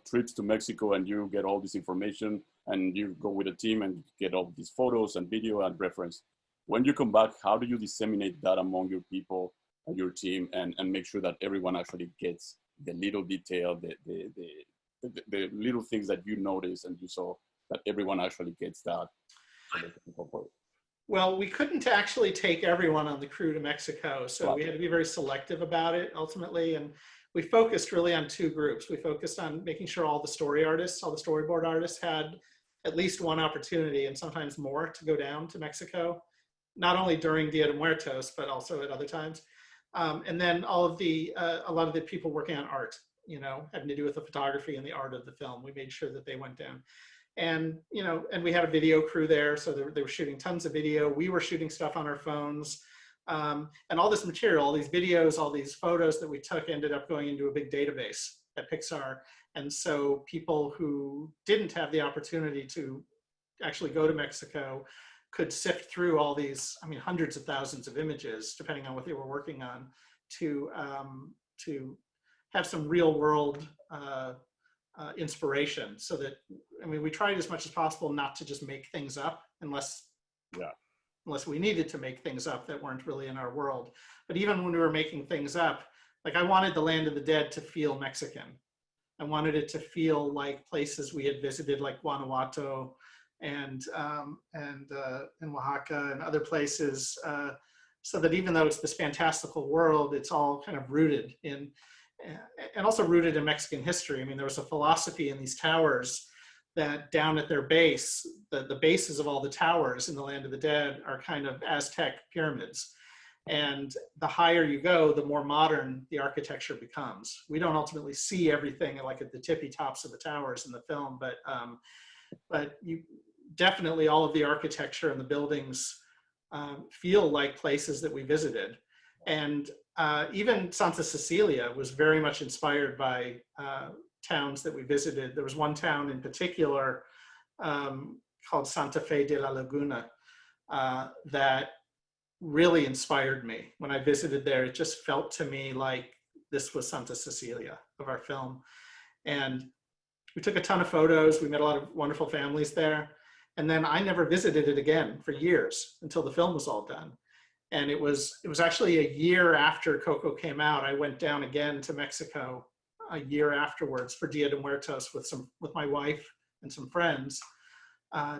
trips to Mexico and you get all this information and you go with a team and get all these photos and video and reference. When you come back, how do you disseminate that among your people and your team and make sure that everyone actually gets the little detail, the little things that you notice and you saw, that everyone actually gets that? Well, we couldn't actually take everyone on the crew to Mexico, so we had to be very selective about it ultimately. And we focused really on two groups. We focused on making sure all the story artists, all the storyboard artists had at least one opportunity and sometimes more to go down to Mexico not only during Dia de Muertos, but also at other times. And then a lot of the people working on art, you know, having to do with the photography and the art of the film, we made sure that they went down. And, you know, and we had a video crew there, so they were shooting tons of video. We were shooting stuff on our phones. And all this material, all these videos, all these photos that we took ended up going into a big database at Pixar. And so people who didn't have the opportunity to actually go to Mexico could sift through all these, I mean, hundreds of thousands of images, depending on what they were working on, to have some real world inspiration. So that, I mean, we tried as much as possible not to just make things up unless we needed to make things up that weren't really in our world. But even when we were making things up, like I wanted the Land of the Dead to feel Mexican. I wanted it to feel like places we had visited, like Guanajuato and in Oaxaca and other places, so that even though it's this fantastical world, it's all kind of rooted in, and also rooted in Mexican history. I mean, there was a philosophy in these towers that down at their base, the bases of all the towers in the Land of the Dead are kind of Aztec pyramids. And the higher you go, the more modern the architecture becomes. We don't ultimately see everything like at the tippy tops of the towers in the film, but you definitely, all of the architecture and the buildings feel like places that we visited. And even Santa Cecilia was very much inspired by towns that we visited. There was one town in particular called Santa Fe de la Laguna that really inspired me. When I visited there, it just felt to me like this was Santa Cecilia of our film. And we took a ton of photos. We met a lot of wonderful families there. And then I never visited it again for years until the film was all done. And it was actually a year after Coco came out, I went down again to Mexico a year afterwards for Dia de Muertos with my wife and some friends,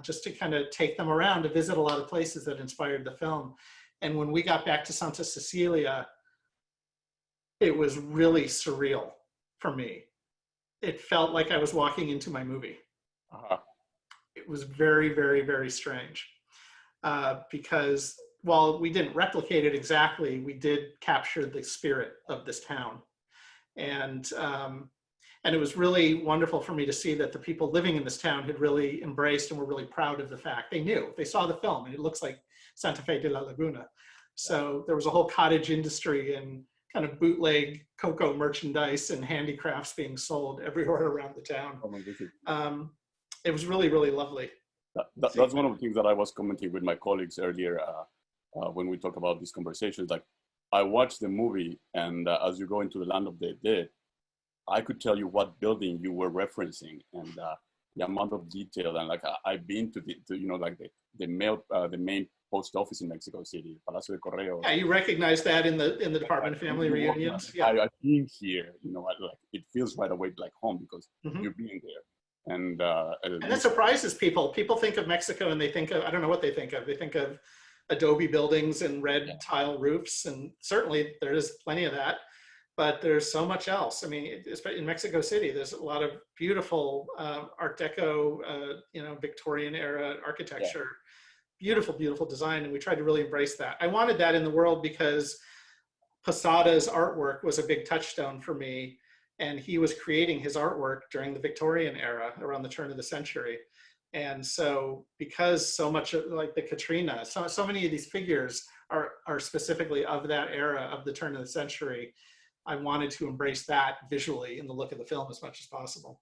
just to kind of take them around to visit a lot of places that inspired the film. And when we got back to Santa Cecilia, it was really surreal for me. It felt like I was walking into my movie. It was very, very, very strange because while we didn't replicate it exactly, we did capture the spirit of this town. And it was really wonderful for me to see that the people living in this town had really embraced and were really proud of the fact. They knew, they saw the film and it looks like Santa Fe de la Laguna. So there was a whole cottage industry and kind of bootleg Coco merchandise and handicrafts being sold everywhere around the town. It was really, really lovely. That's one of the things that I was commenting with my colleagues earlier when we talk about these conversations. Like, I watched the movie, and as you go into the Land of the Dead, I could tell you what building you were referencing and the amount of detail. And like I've been to the main post office in Mexico City, Palacio de Correo. Yeah, you recognize that in the Department of Family Reunions. Yeah, I've been here. You know, like it feels right away like home because you're being there. And that surprises people. People think of Mexico and they think of, I don't know what they think of. They think of adobe buildings and red tile roofs, and certainly there is plenty of that. But there's so much else. I mean, in Mexico City, there's a lot of beautiful Art Deco, Victorian era architecture, beautiful, beautiful design, and we tried to really embrace that. I wanted that in the world because Posada's artwork was a big touchstone for me, and he was creating his artwork during the Victorian era, around the turn of the century. And so, because so much of, like the Katrina, so many of these figures are specifically of that era, of the turn of the century, I wanted to embrace that visually in the look of the film as much as possible.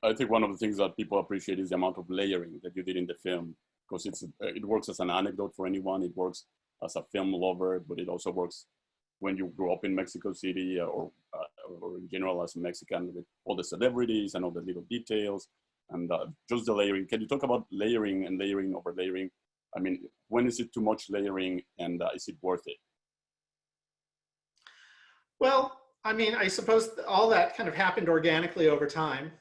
I think one of the things that people appreciate is the amount of layering that you did in the film, because it works as an anecdote for anyone. It works as a film lover, but it also works when you grew up in Mexico City or in general as a Mexican, with all the celebrities and all the little details and just the layering. Can you talk about layering and layering over layering? I mean, when is it too much layering, and is it worth it? Well, I mean, I suppose all that kind of happened organically over time.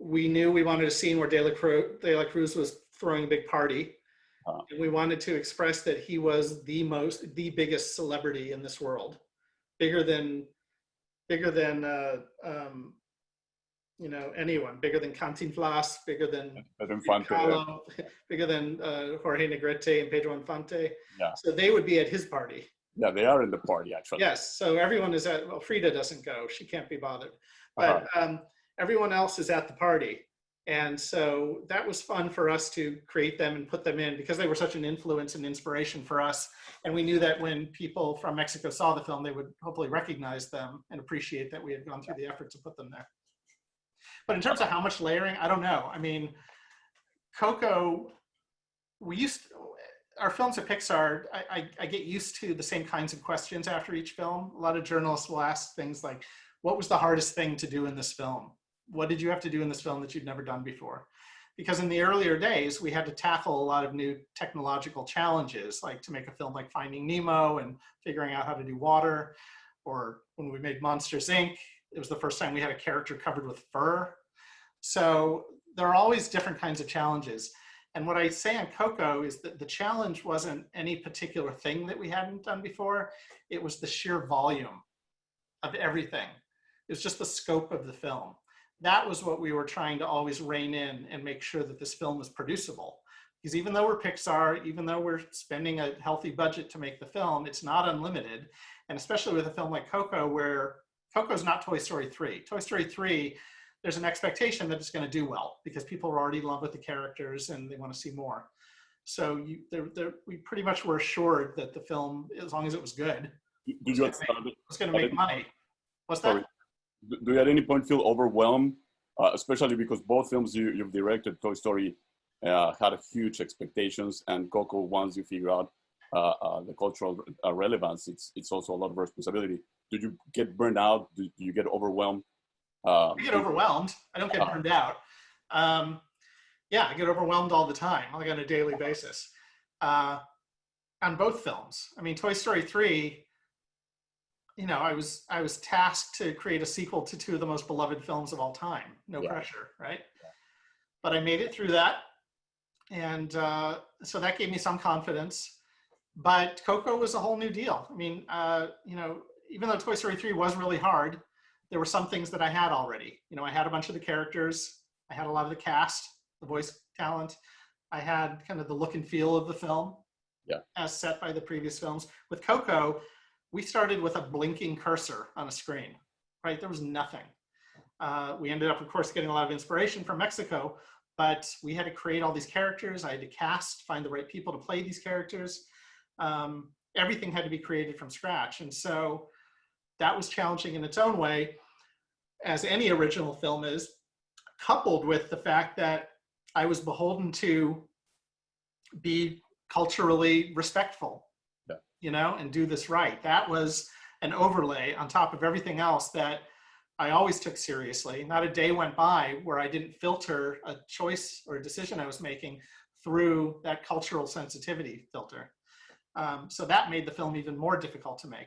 We knew we wanted a scene where De La Cruz was throwing a big party. And we wanted to express that he was the biggest celebrity in this world, bigger than you know, anyone, bigger than Cantinflas, bigger than Infante. Kahlo, bigger than Jorge Negrete and Pedro Infante. Yeah. So they would be at his party. Yeah, they are in the party, actually. Yes, so everyone is at, well, Frida doesn't go, she can't be bothered. But everyone else is at the party. And so that was fun for us to create them and put them in because they were such an influence and inspiration for us. And we knew that when people from Mexico saw the film, they would hopefully recognize them and appreciate that we had gone through the effort to put them there. But in terms of how much layering, I don't know. I mean, Coco, our films at Pixar, I get used to the same kinds of questions after each film. A lot of journalists will ask things like, what was the hardest thing to do in this film? What did you have to do in this film that you'd never done before? Because in the earlier days, we had to tackle a lot of new technological challenges, like to make a film like Finding Nemo and figuring out how to do water. Or when we made Monsters, Inc., it was the first time we had a character covered with fur. So there are always different kinds of challenges. And what I say on Coco is that the challenge wasn't any particular thing that we hadn't done before. It was the sheer volume of everything. It was just the scope of the film. That was what we were trying to always rein in and make sure that this film was producible. Because even though we're Pixar, even though we're spending a healthy budget to make the film, it's not unlimited. And especially with a film like Coco, where Coco's not Toy Story 3. Toy Story 3, there's an expectation that it's going to do well because people are already in love with the characters and they want to see more. So we pretty much were assured that the film, as long as it was good, was going to make money. What's that? Do you at any point feel overwhelmed, especially because both films you've directed, Toy Story, had huge expectations, and Coco, once you figure out the cultural relevance, it's also a lot of responsibility. Did you get burned out? Do you get overwhelmed? I get overwhelmed. I don't get burned out. Yeah, I get overwhelmed all the time, like on a daily basis. On both films. I mean, Toy Story 3, you know, I was tasked to create a sequel to two of the most beloved films of all time. No pressure, right? Yeah. But I made it through that. And so that gave me some confidence. But Coco was a whole new deal. I mean, you know, even though Toy Story 3 was really hard, there were some things that I had already. You know, I had a bunch of the characters. I had a lot of the cast, the voice talent. I had kind of the look and feel of the film as set by the previous films. With Coco, we started with a blinking cursor on a screen, right? There was nothing. We ended up, of course, getting a lot of inspiration from Mexico, but we had to create all these characters. I had to cast, find the right people to play these characters. Everything had to be created from scratch. And so that was challenging in its own way, as any original film is, coupled with the fact that I was beholden to be culturally respectful, you know, and do this right. That was an overlay on top of everything else that I always took seriously. Not a day went by where I didn't filter a choice or a decision I was making through that cultural sensitivity filter. So that made the film even more difficult to make.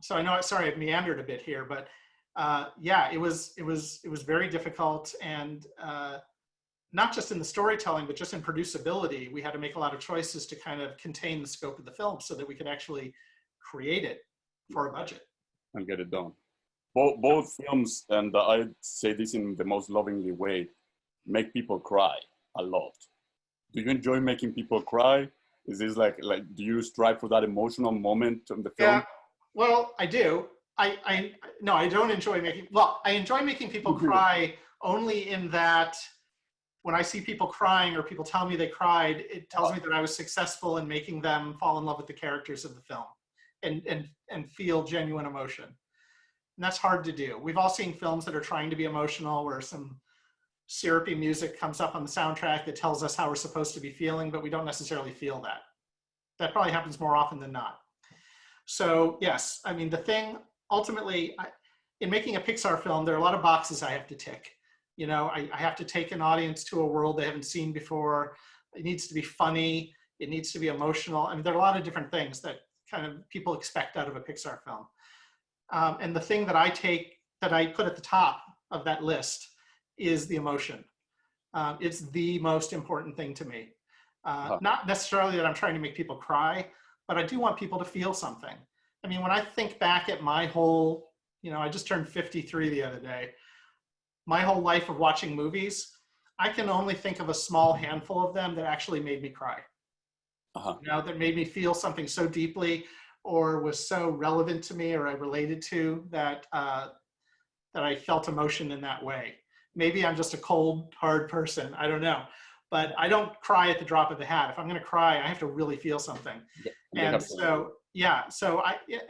So I know, sorry, I've meandered a bit here, but yeah, it was very difficult, and not just in the storytelling, but just in producibility. We had to make a lot of choices to kind of contain the scope of the film so that we could actually create it for a budget. And get it done. Both films, and I say this in the most lovingly way, make people cry a lot. Do you enjoy making people cry? Is this like do you strive for that emotional moment in the film? Yeah, well, I do. No, I don't enjoy making, well, I enjoy making people cry only in that when I see people crying or people tell me they cried, it tells me that I was successful in making them fall in love with the characters of the film and feel genuine emotion. And that's hard to do. We've all seen films that are trying to be emotional where some syrupy music comes up on the soundtrack that tells us how we're supposed to be feeling, but we don't necessarily feel that. That probably happens more often than not. So yes, I mean, the thing, ultimately, in making a Pixar film, there are a lot of boxes I have to tick. You know, I have to take an audience to a world they haven't seen before. It needs to be funny. It needs to be emotional. I mean, there are a lot of different things that kind of people expect out of a Pixar film. And the thing that I put at the top of that list is the emotion. It's the most important thing to me. Not necessarily that I'm trying to make people cry, but I do want people to feel something. I mean, when I think back at my whole, you know, I just turned 53 the other day. my whole life of watching movies, I can only think of a small handful of them that actually made me cry. You know, that made me feel something so deeply or was so relevant to me or I related to that, that I felt emotion in that way. Maybe I'm just a cold, hard person. I don't know. But I don't cry at the drop of the hat. If I'm going to cry, I have to really feel something. And so, yeah,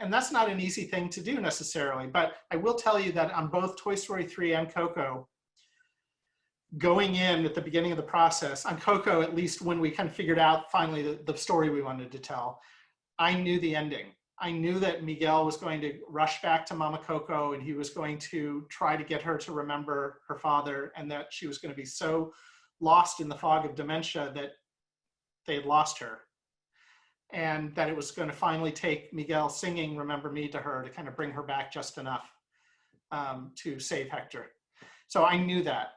and that's not an easy thing to do necessarily. But I will tell you that on both Toy Story 3 and Coco, going in at the beginning of the process, on Coco, at least when we kind of figured out finally the story we wanted to tell, I knew the ending. I knew that Miguel was going to rush back to Mama Coco and he was going to try to get her to remember her father, and that she was going to be so lost in the fog of dementia that they had lost her. And that it was going to finally take Miguel singing Remember Me to her to kind of bring her back just enough to save Hector. So I knew that.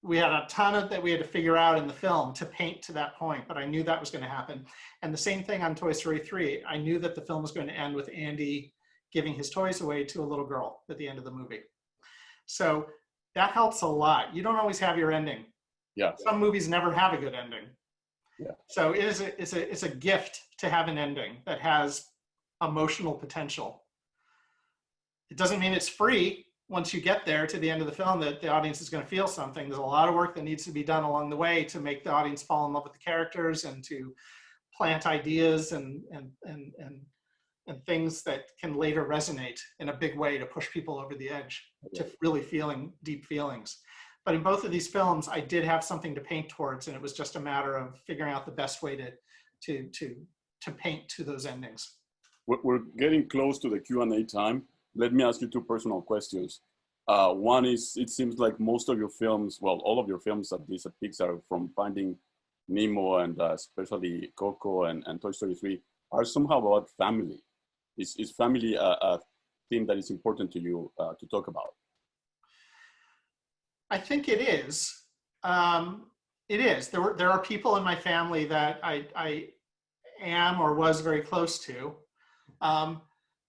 We had a ton of that we had to figure out in the film to paint to that point, but I knew that was going to happen. And the same thing on Toy Story 3. I knew that the film was going to end with Andy giving his toys away to a little girl at the end of the movie. So that helps a lot. You don't always have your ending. Yeah. Some movies never have a good ending. Yeah. So it's a gift to have an ending that has emotional potential. It doesn't mean it's free. Once you get there to the end of the film, that the audience is going to feel something. There's a lot of work that needs to be done along the way to make the audience fall in love with the characters and to plant ideas and things that can later resonate in a big way to push people over the edge to really feeling deep feelings. But in both of these films, I did have something to paint towards, and it was just a matter of figuring out the best way to paint to those endings. We're getting close to the Q&A time. Let me ask you two personal questions. One is, it seems like most of your films, well, all of your films, at least at Pixar, from Finding Nemo and especially Coco and Toy Story 3, are somehow about family. Is family a theme that is important to you to talk about? I think it is. It is. There are people in my family that I am or was very close to.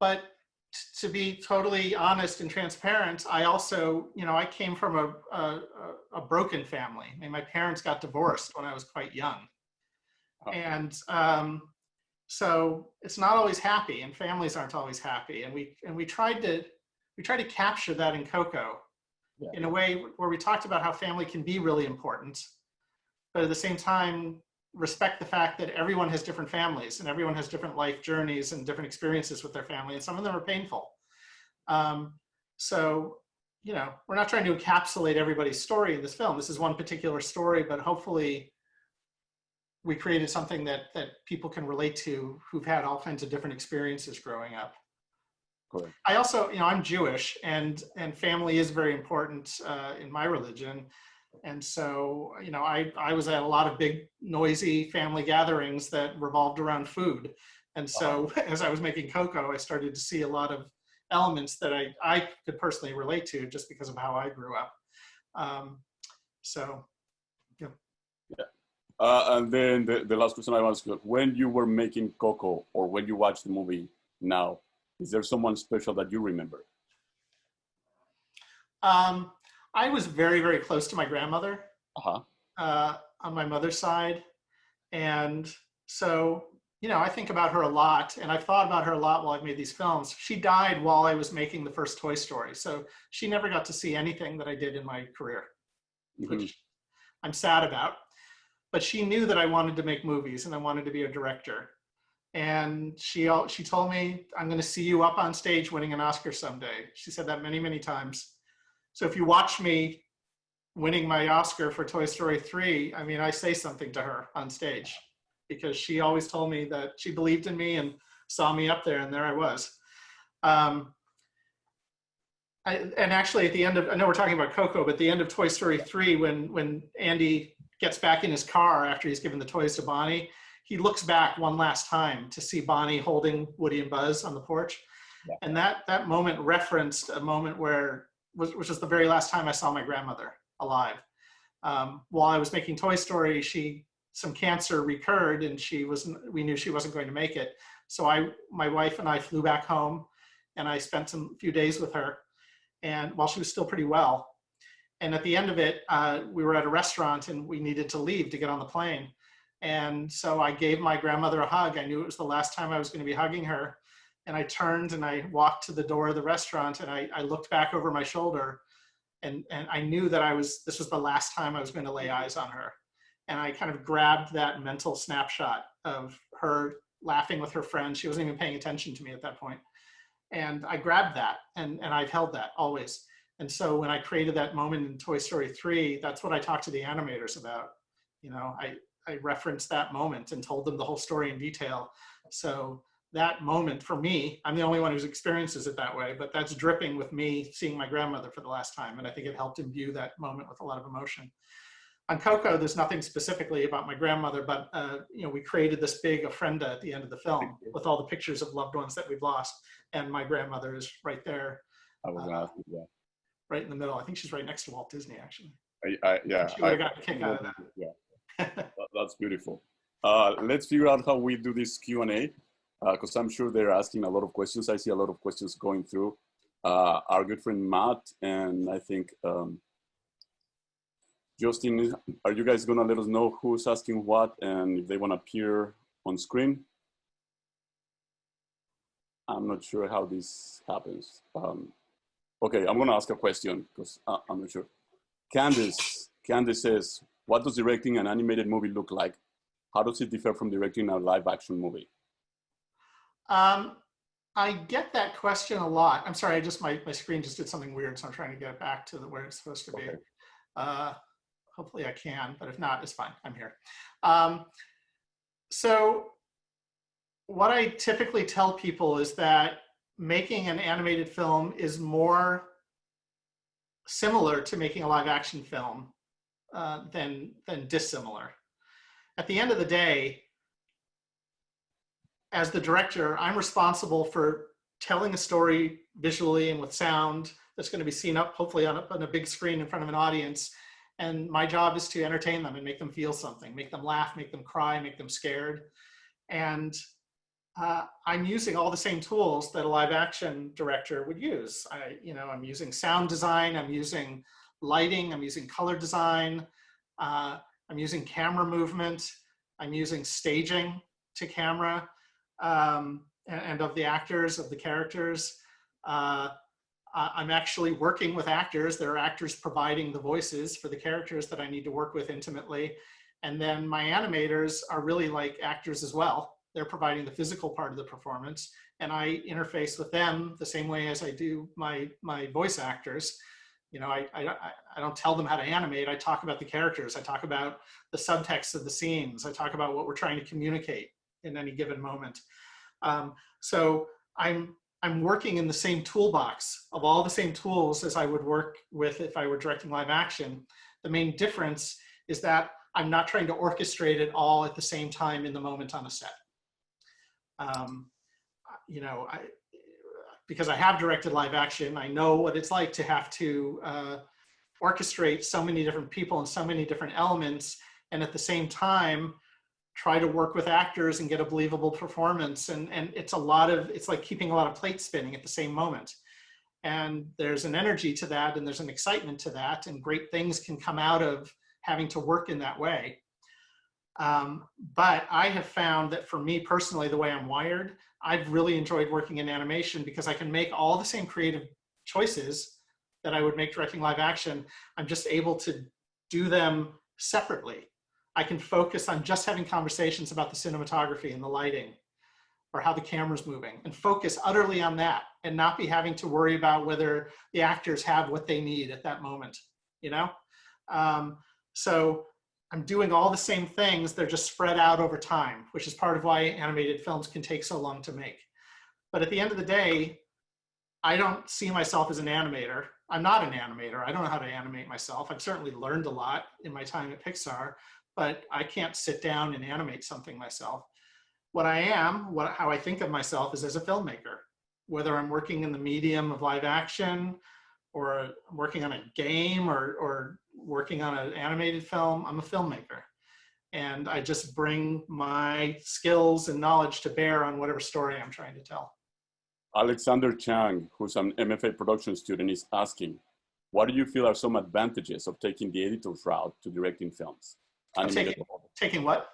But to be totally honest and transparent, I also, I came from a broken family. I mean, my parents got divorced when I was quite young. And so it's not always happy, and families aren't always happy. And we tried to capture that in Coco. Yeah. In a way where we talked about how family can be really important, but at the same time, respect the fact that everyone has different families and everyone has different life journeys and different experiences with their family, and some of them are painful. So, we're not trying to encapsulate everybody's story in this film. This is one particular story, but hopefully we created something that people can relate to who've had all kinds of different experiences growing up. I also, I'm Jewish, and family is very important in my religion. And so, I was at a lot of big, noisy family gatherings that revolved around food. And so as I was making Coco, I started to see a lot of elements that I could personally relate to just because of how I grew up. Yeah. And then the last question I want to ask, when you were making Coco or when you watch the movie now, is there someone special that you remember? I was very, very close to my grandmother on my mother's side. And so, I think about her a lot, and I've thought about her a lot while I've made these films. She died while I was making the first Toy Story. So she never got to see anything that I did in my career, which I'm sad about. But she knew that I wanted to make movies and I wanted to be a director. And she told me, I'm going to see you up on stage winning an Oscar someday. She said that many, many times. So if you watch me winning my Oscar for Toy Story 3, I mean, I say something to her on stage because she always told me that she believed in me and saw me up there, and there I was. And actually at the end of, I know we're talking about Coco, but at the end of Toy Story 3, when Andy gets back in his car after he's given the toys to Bonnie, he looks back one last time to see Bonnie holding Woody and Buzz on the porch. Yeah. And that moment referenced a moment which was the very last time I saw my grandmother alive. While I was making Toy Story, some cancer recurred, and we knew she wasn't going to make it. So my wife and I flew back home, and I spent a few days with her, and while she was still pretty well. And at the end of it, we were at a restaurant and we needed to leave to get on the plane. And so I gave my grandmother a hug. I knew it was the last time I was going to be hugging her. And I turned and I walked to the door of the restaurant, and I looked back over my shoulder, and I knew that this was the last time I was going to lay eyes on her. And I kind of grabbed that mental snapshot of her laughing with her friend. She wasn't even paying attention to me at that point. And I grabbed that, and I've held that always. And so when I created that moment in Toy Story 3, that's what I talked to the animators about. You know, I referenced that moment and told them the whole story in detail. So that moment for me, I'm the only one who experiences it that way, but that's dripping with me seeing my grandmother for the last time. And I think it helped imbue that moment with a lot of emotion. On Coco, there's nothing specifically about my grandmother, but you know, we created this big ofrenda at the end of the film with all the pictures of loved ones that we've lost. And my grandmother is right there. I was asking that. Right in the middle. I think she's right next to Walt Disney, actually. Yeah. She would have got a kick out of that. Yeah, that's beautiful. Let's figure out how we do this Q&A, because I'm sure they're asking a lot of questions. I see a lot of questions going through. Our good friend Matt, and I think Justin, are you guys gonna let us know who's asking what and if they wanna appear on screen? I'm not sure how this happens. Okay, I'm gonna ask a question because I'm not sure. Candice says, what does directing an animated movie look like? How does it differ from directing a live action movie? I get that question a lot. I'm sorry, my screen just did something weird, so I'm trying to get it back to where it's supposed to be. Okay. Hopefully I can, but if not, it's fine, I'm here. So what I typically tell people is that making an animated film is more similar to making a live action film than dissimilar. At the end of the day, as the director, I'm responsible for telling a story visually and with sound that's going to be seen up, hopefully on a big screen in front of an audience. And my job is to entertain them and make them feel something, make them laugh, make them cry, make them scared. And I'm using all the same tools that a live action director would use. I'm using sound design, I'm using lighting, I'm using color design, I'm using camera movement, I'm using staging to camera, and of the actors, of the characters. I'm actually working with actors. There are actors providing the voices for the characters that I need to work with intimately. And then my animators are really like actors as well. They're providing the physical part of the performance, and I interface with them the same way as I do my voice actors. You know, I don't tell them how to animate. I talk about the characters. I talk about the subtext of the scenes. I talk about what we're trying to communicate in any given moment. So I'm working in the same toolbox of all the same tools as I would work with if I were directing live action. The main difference is that I'm not trying to orchestrate it all at the same time in the moment on a set. You know, because I have directed live action, I know what it's like to have to orchestrate so many different people and so many different elements, and at the same time, try to work with actors and get a believable performance. And it's like keeping a lot of plates spinning at the same moment. And there's an energy to that, and there's an excitement to that, and great things can come out of having to work in that way. But I have found that for me personally, the way I'm wired, I've really enjoyed working in animation because I can make all the same creative choices that I would make directing live action. I'm just able to do them separately. I can focus on just having conversations about the cinematography and the lighting or how the camera's moving, and focus utterly on that and not be having to worry about whether the actors have what they need at that moment, you know? So I'm doing all the same things, they're just spread out over time, which is part of why animated films can take so long to make. But at the end of the day, I don't see myself as an animator. I'm not an animator. I don't know how to animate myself. I've certainly learned a lot in my time at Pixar, but I can't sit down and animate something myself. What I am, how I think of myself is as a filmmaker, whether I'm working in the medium of live action or working on a game or working on an animated film, I'm a filmmaker. And I just bring my skills and knowledge to bear on whatever story I'm trying to tell. Alexander Chang, who's an MFA production student, is asking, what do you feel are some advantages of taking the editor's route to directing films? Taking what?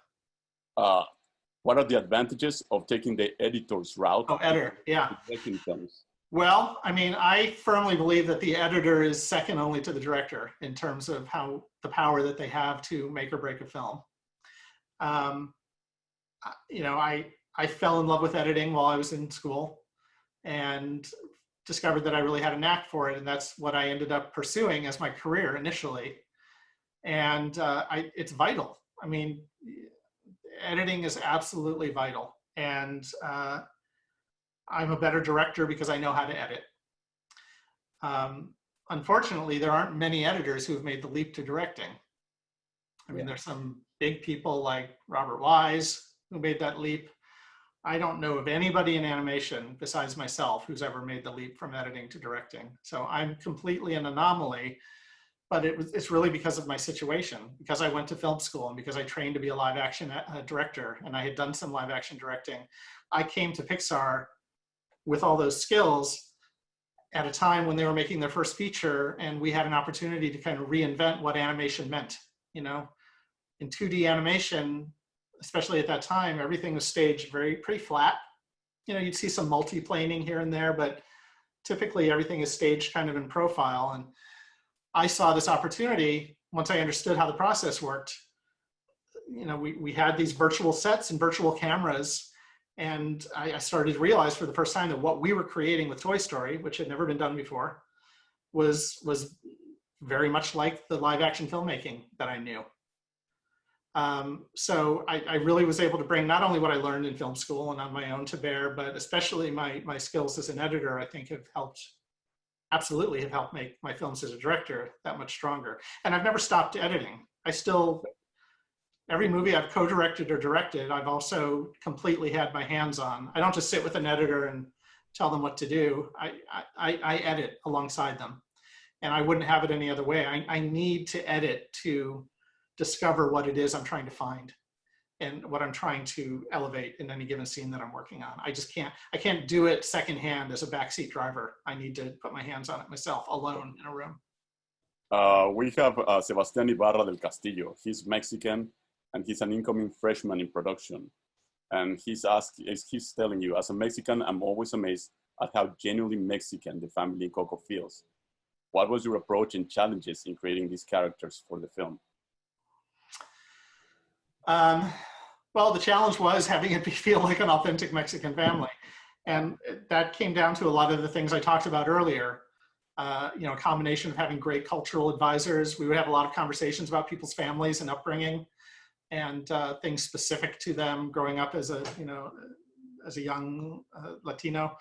What are the advantages of taking the editor's route editor, yeah. to directing films? Well, I mean, I firmly believe that the editor is second only to the director in terms of how the power that they have to make or break a film. You know, I fell in love with editing while I was in school and discovered that I really had a knack for it. And that's what I ended up pursuing as my career initially. And it's vital. I mean, editing is absolutely vital. And I'm a better director because I know how to edit. Unfortunately, there aren't many editors who have made the leap to directing. I mean, there's some big people like Robert Wise who made that leap. I don't know of anybody in animation besides myself who's ever made the leap from editing to directing. So I'm completely an anomaly, but it's really because of my situation, because I went to film school and because I trained to be a live action director and I had done some live action directing. I came to Pixar with all those skills at a time when they were making their first feature, and we had an opportunity to kind of reinvent what animation meant. You know, in 2D animation, especially at that time, everything was staged pretty flat. You know, you'd see some multi-planing here and there, but typically everything is staged kind of in profile. And I saw this opportunity once I understood how the process worked. You know, we had these virtual sets and virtual cameras. And I started to realize for the first time that what we were creating with Toy Story, which had never been done before, was very much like the live action filmmaking that I knew. So I really was able to bring not only what I learned in film school and on my own to bear, but especially my skills as an editor, I think absolutely have helped make my films as a director that much stronger. And I've never stopped editing. Every movie I've co-directed or directed, I've also completely had my hands on. I don't just sit with an editor and tell them what to do. I edit alongside them. And I wouldn't have it any other way. I need to edit to discover what it is I'm trying to find and what I'm trying to elevate in any given scene that I'm working on. I can't do it secondhand as a backseat driver. I need to put my hands on it myself, alone in a room. We have Sebastián Ibarra del Castillo. He's Mexican, and he's an incoming freshman in production. And he's telling you, as a Mexican, I'm always amazed at how genuinely Mexican the family in Coco feels. What was your approach and challenges in creating these characters for the film? Well, the challenge was having it feel like an authentic Mexican family. And that came down to a lot of the things I talked about earlier. You know, a combination of having great cultural advisors. We would have a lot of conversations about people's families and upbringing, and things specific to them growing up as a young Latino,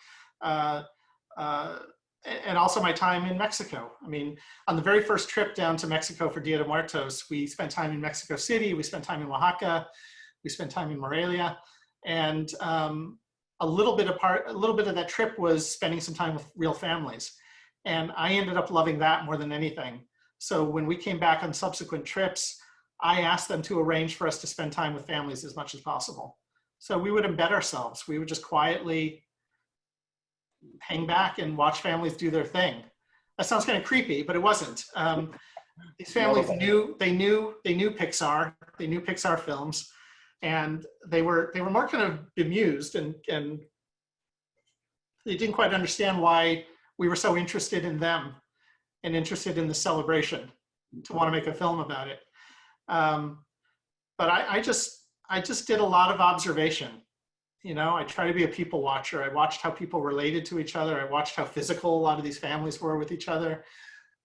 and also my time in Mexico. I mean, on the very first trip down to Mexico for Dia de Muertos, we spent time in Mexico City, we spent time in Oaxaca, we spent time in Morelia, and a little bit of that trip was spending some time with real families. And I ended up loving that more than anything. So when we came back on subsequent trips, I asked them to arrange for us to spend time with families as much as possible. So we would embed ourselves. We would just quietly hang back and watch families do their thing. That sounds kind of creepy, but it wasn't. These families knew Pixar. They knew Pixar films, and they were more kind of bemused, and they didn't quite understand why we were so interested in them and interested in the celebration to want to make a film about it. But I just did a lot of observation. You know, I try to be a people watcher. I watched how people related to each other. I watched how physical a lot of these families were with each other.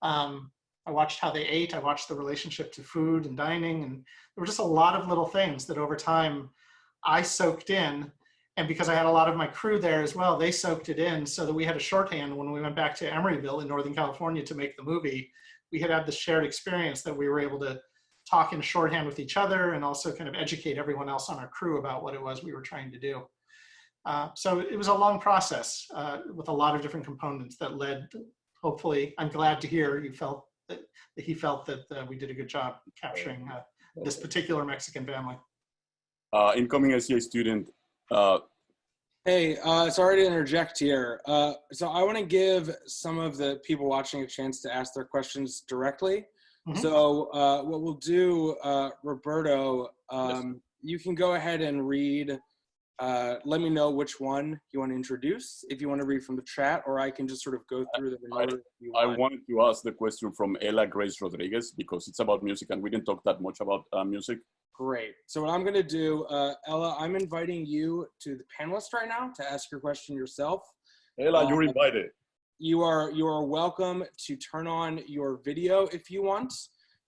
I watched how they ate. I watched the relationship to food and dining. And there were just a lot of little things that over time I soaked in. And because I had a lot of my crew there as well, they soaked it in, so that we had a shorthand when we went back to Emeryville in Northern California to make the movie. We had this shared experience that we were able to talk in shorthand with each other and also kind of educate everyone else on our crew about what it was we were trying to do. So it was a long process with a lot of different components that led, hopefully, I'm glad to hear you felt that he felt that we did a good job capturing this particular Mexican family. Incoming SCA student, Hey, sorry to interject here. So I want to give some of the people watching a chance to ask their questions directly. Mhm. So what we'll do, Roberto, Yes. you can go ahead and read. Let me know which one you want to introduce, if you want to read from the chat, or I can just sort of go through them in order if you I want. wanted to ask the question from Ella Grace Rodriguez because it's about music and we didn't talk that much about music. Great. So what I'm going to do, Ella, I'm inviting you to the panelist right now to ask your question yourself. Ella, you're invited. You are welcome to turn on your video if you want,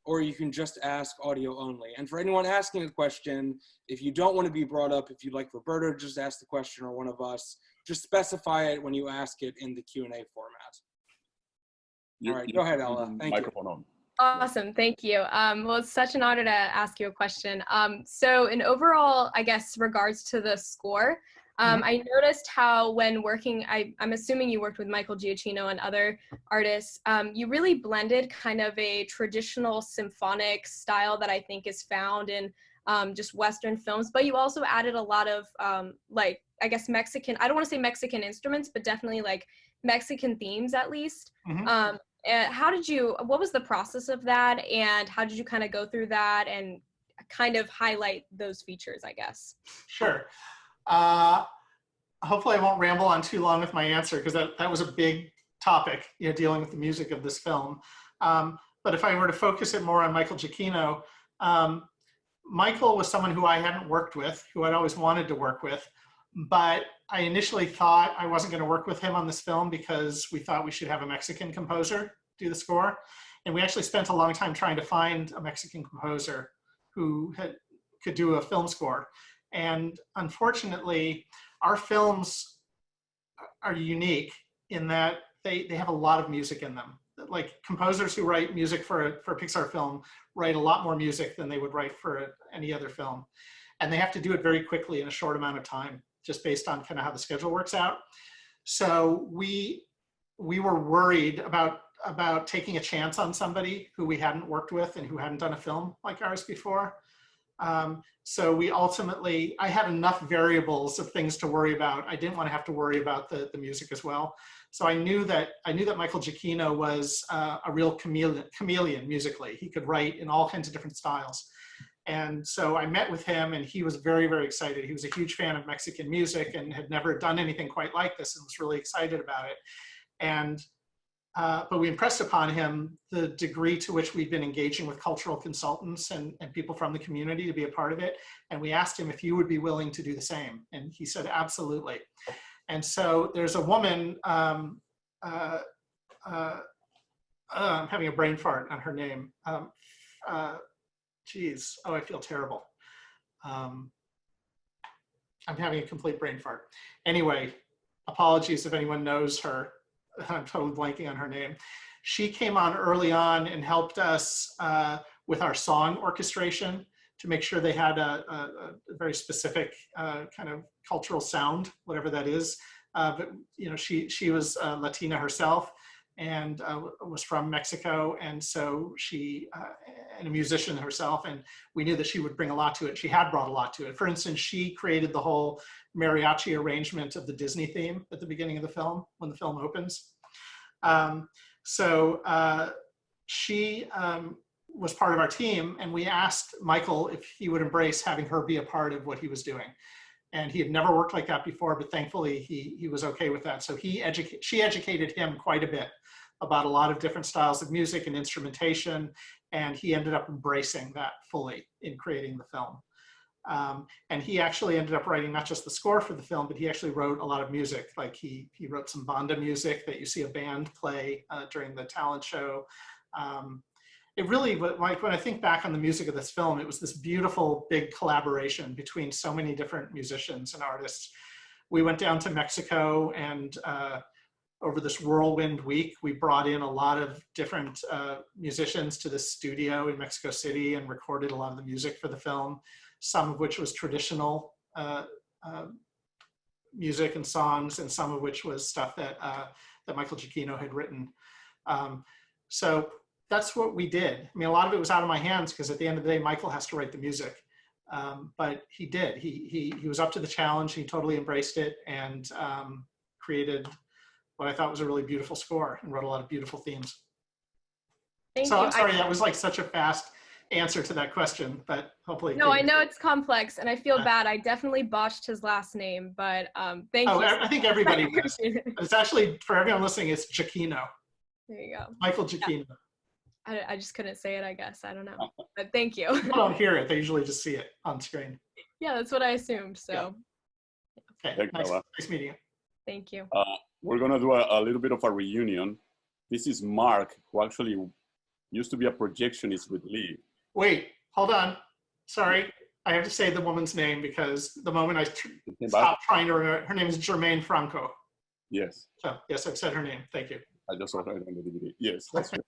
or you can just ask audio only. And for anyone asking a question, if you don't want to be brought up, if you'd like Roberto to just ask the question or one of us, just specify it when you ask it in the Q&A format. All right, go ahead, Ella. Thank you. Microphone on. Awesome, thank you. Well, it's such an honor to ask you a question. So in overall, I guess, regards to the score, I noticed how when working, I'm assuming you worked with Michael Giacchino and other artists, you really blended kind of a traditional symphonic style that I think is found in just Western films, but you also added a lot of like, I guess, Mexican, I don't want to say Mexican instruments, but definitely like Mexican themes at least. What was the process of that, and how did you kind of go through that and kind of highlight those features, I guess? Sure. Hopefully I won't ramble on too long with my answer because that was a big topic, you know, dealing with the music of this film. But if I were to focus it more on Michael Giacchino, Michael was someone who I hadn't worked with, who I'd always wanted to work with, but I initially thought I wasn't going to work with him on this film because we thought we should have a Mexican composer do the score. And we actually spent a long time trying to find a Mexican composer who could do a film score. And unfortunately, our films are unique in that they have a lot of music in them. Like composers who write music for a Pixar film write a lot more music than they would write for any other film. And they have to do it very quickly in a short amount of time, just based on kind of how the schedule works out. So we were worried about taking a chance on somebody who we hadn't worked with and who hadn't done a film like ours before. So we ultimately, I had enough variables of things to worry about. I didn't want to have to worry about the music as well. So I knew that Michael Giacchino was a real chameleon musically. He could write in all kinds of different styles. And so I met with him and he was very, very excited. He was a huge fan of Mexican music and had never done anything quite like this and was really excited about it. And but we impressed upon him the degree to which we'd been engaging with cultural consultants and people from the community to be a part of it. And we asked him if he would be willing to do the same. And he said, absolutely. And so there's a woman, I'm having a brain fart on her name. Geez, oh, I feel terrible. I'm having a complete brain fart. Anyway, apologies if anyone knows her. I'm totally blanking on her name. She came on early on and helped us with our song orchestration to make sure they had a very specific kind of cultural sound, whatever that is. But you know, she was Latina herself and was from Mexico, and so she and a musician herself, and we knew that she would bring a lot to it. She had brought a lot to it. For instance, she created the whole mariachi arrangement of the Disney theme at the beginning of the film when the film opens. She was part of our team, and we asked Michael if he would embrace having her be a part of what he was doing. And he had never worked like that before, but thankfully he was okay with that. So she educated him quite a bit about a lot of different styles of music and instrumentation, and he ended up embracing that fully in creating the film. And he actually ended up writing not just the score for the film, but he actually wrote a lot of music. Like he wrote some banda music that you see a band play during the talent show. It really, like when I think back on the music of this film, it was this beautiful big collaboration between so many different musicians and artists. We went down to Mexico, and over this whirlwind week, we brought in a lot of different musicians to the studio in Mexico City and recorded a lot of the music for the film, some of which was traditional music and songs, and some of which was stuff that Michael Giacchino had written. So that's what we did. I mean, a lot of it was out of my hands because at the end of the day, Michael has to write the music. But he did. He was up to the challenge. He totally embraced it and created what I thought was a really beautiful score and wrote a lot of beautiful themes. Thank So you. I'm sorry, that was like such a fast answer to that question, but hopefully. No, I know it's complex and I feel bad. I definitely botched his last name, but thank you. I think everybody does. It's actually, for everyone listening, it's Giacchino. There you go. Michael Giacchino. Yeah. I just couldn't say it, I guess. I don't know. But thank you. People don't hear it. They usually just see it on screen. Yeah, that's what I assumed. So. Yeah. Okay, nice meeting you. Thank you. We're going to do a little bit of a reunion. This is Mark, who actually used to be a projectionist with Lee. Wait, hold on. Sorry. I have to say the woman's name because the moment I stopped trying to remember, her name is Germaine Franco. Yes. So, yes, I've said her name. Thank you. I just saw her on the DVD. Yes, that's right.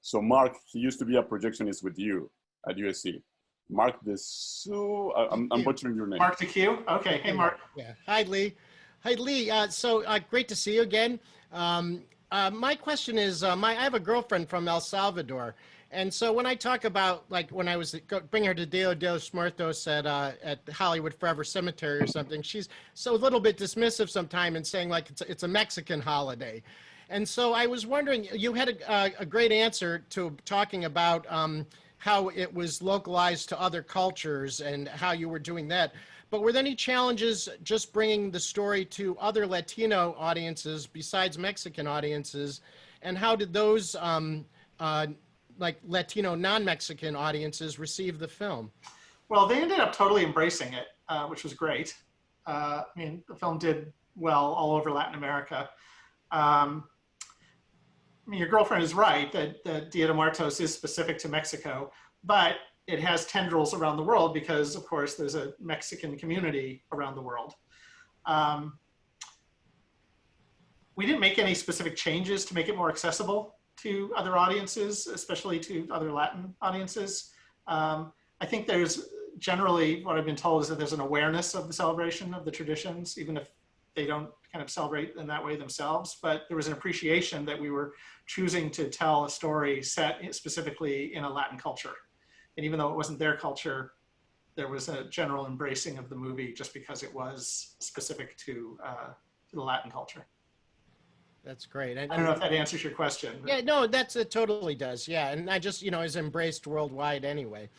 So Mark, he used to be a projectionist with you at USC. Mark I'm butchering your name. Mark DeQ? Okay. Hey, Mark. Yeah. Hi, Lee. Hi, Lee. So great to see you again. My question is, I have a girlfriend from El Salvador. And so when I talk about, like, when I was bringing her to Dia de los Muertos at Hollywood Forever Cemetery or something, she's so a little bit dismissive sometimes and saying, like, it's a Mexican holiday. And so I was wondering, you had a great answer to talking about how it was localized to other cultures and how you were doing that. But were there any challenges just bringing the story to other Latino audiences besides Mexican audiences? And how did those like Latino non-Mexican audiences receive the film? Well, they ended up totally embracing it, which was great. I mean, the film did well all over Latin America. I mean, your girlfriend is right that Dia de Muertos is specific to Mexico, but it has tendrils around the world because, of course, there's a Mexican community around the world. We didn't make any specific changes to make it more accessible to other audiences, especially to other Latin audiences. I think there's generally, what I've been told is that there's an awareness of the celebration of the traditions, even if they don't kind of celebrate in that way themselves, but there was an appreciation that we were choosing to tell a story set specifically in a Latin culture. And even though it wasn't their culture, there was a general embracing of the movie just because it was specific to the Latin culture. That's great. I don't know if that answers your question. But. Yeah, no, it totally does. Yeah, and I just, is embraced worldwide anyway.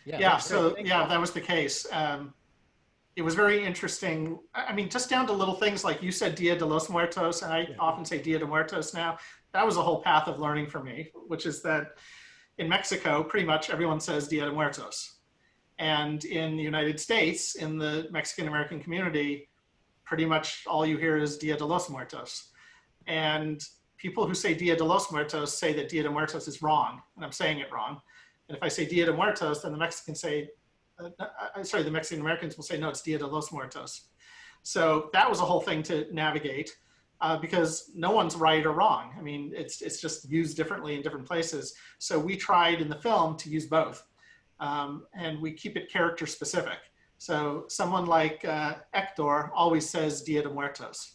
Yeah, so yeah, that was the case. It was very interesting. I mean, just down to little things like you said, Dia de los Muertos, and I often say Dia de Muertos now. That was a whole path of learning for me, which is that in Mexico, pretty much everyone says Dia de Muertos. And in the United States, in the Mexican American community, pretty much all you hear is Dia de los Muertos. And people who say Dia de los Muertos say that Dia de Muertos is wrong, and I'm saying it wrong. And if I say Dia de Muertos, then the Mexicans say, the Mexican Americans will say, no, it's Dia de los Muertos. So that was a whole thing to navigate because no one's right or wrong. I mean, it's just used differently in different places. So we tried in the film to use both. And we keep it character specific. So someone like Hector always says Dia de Muertos,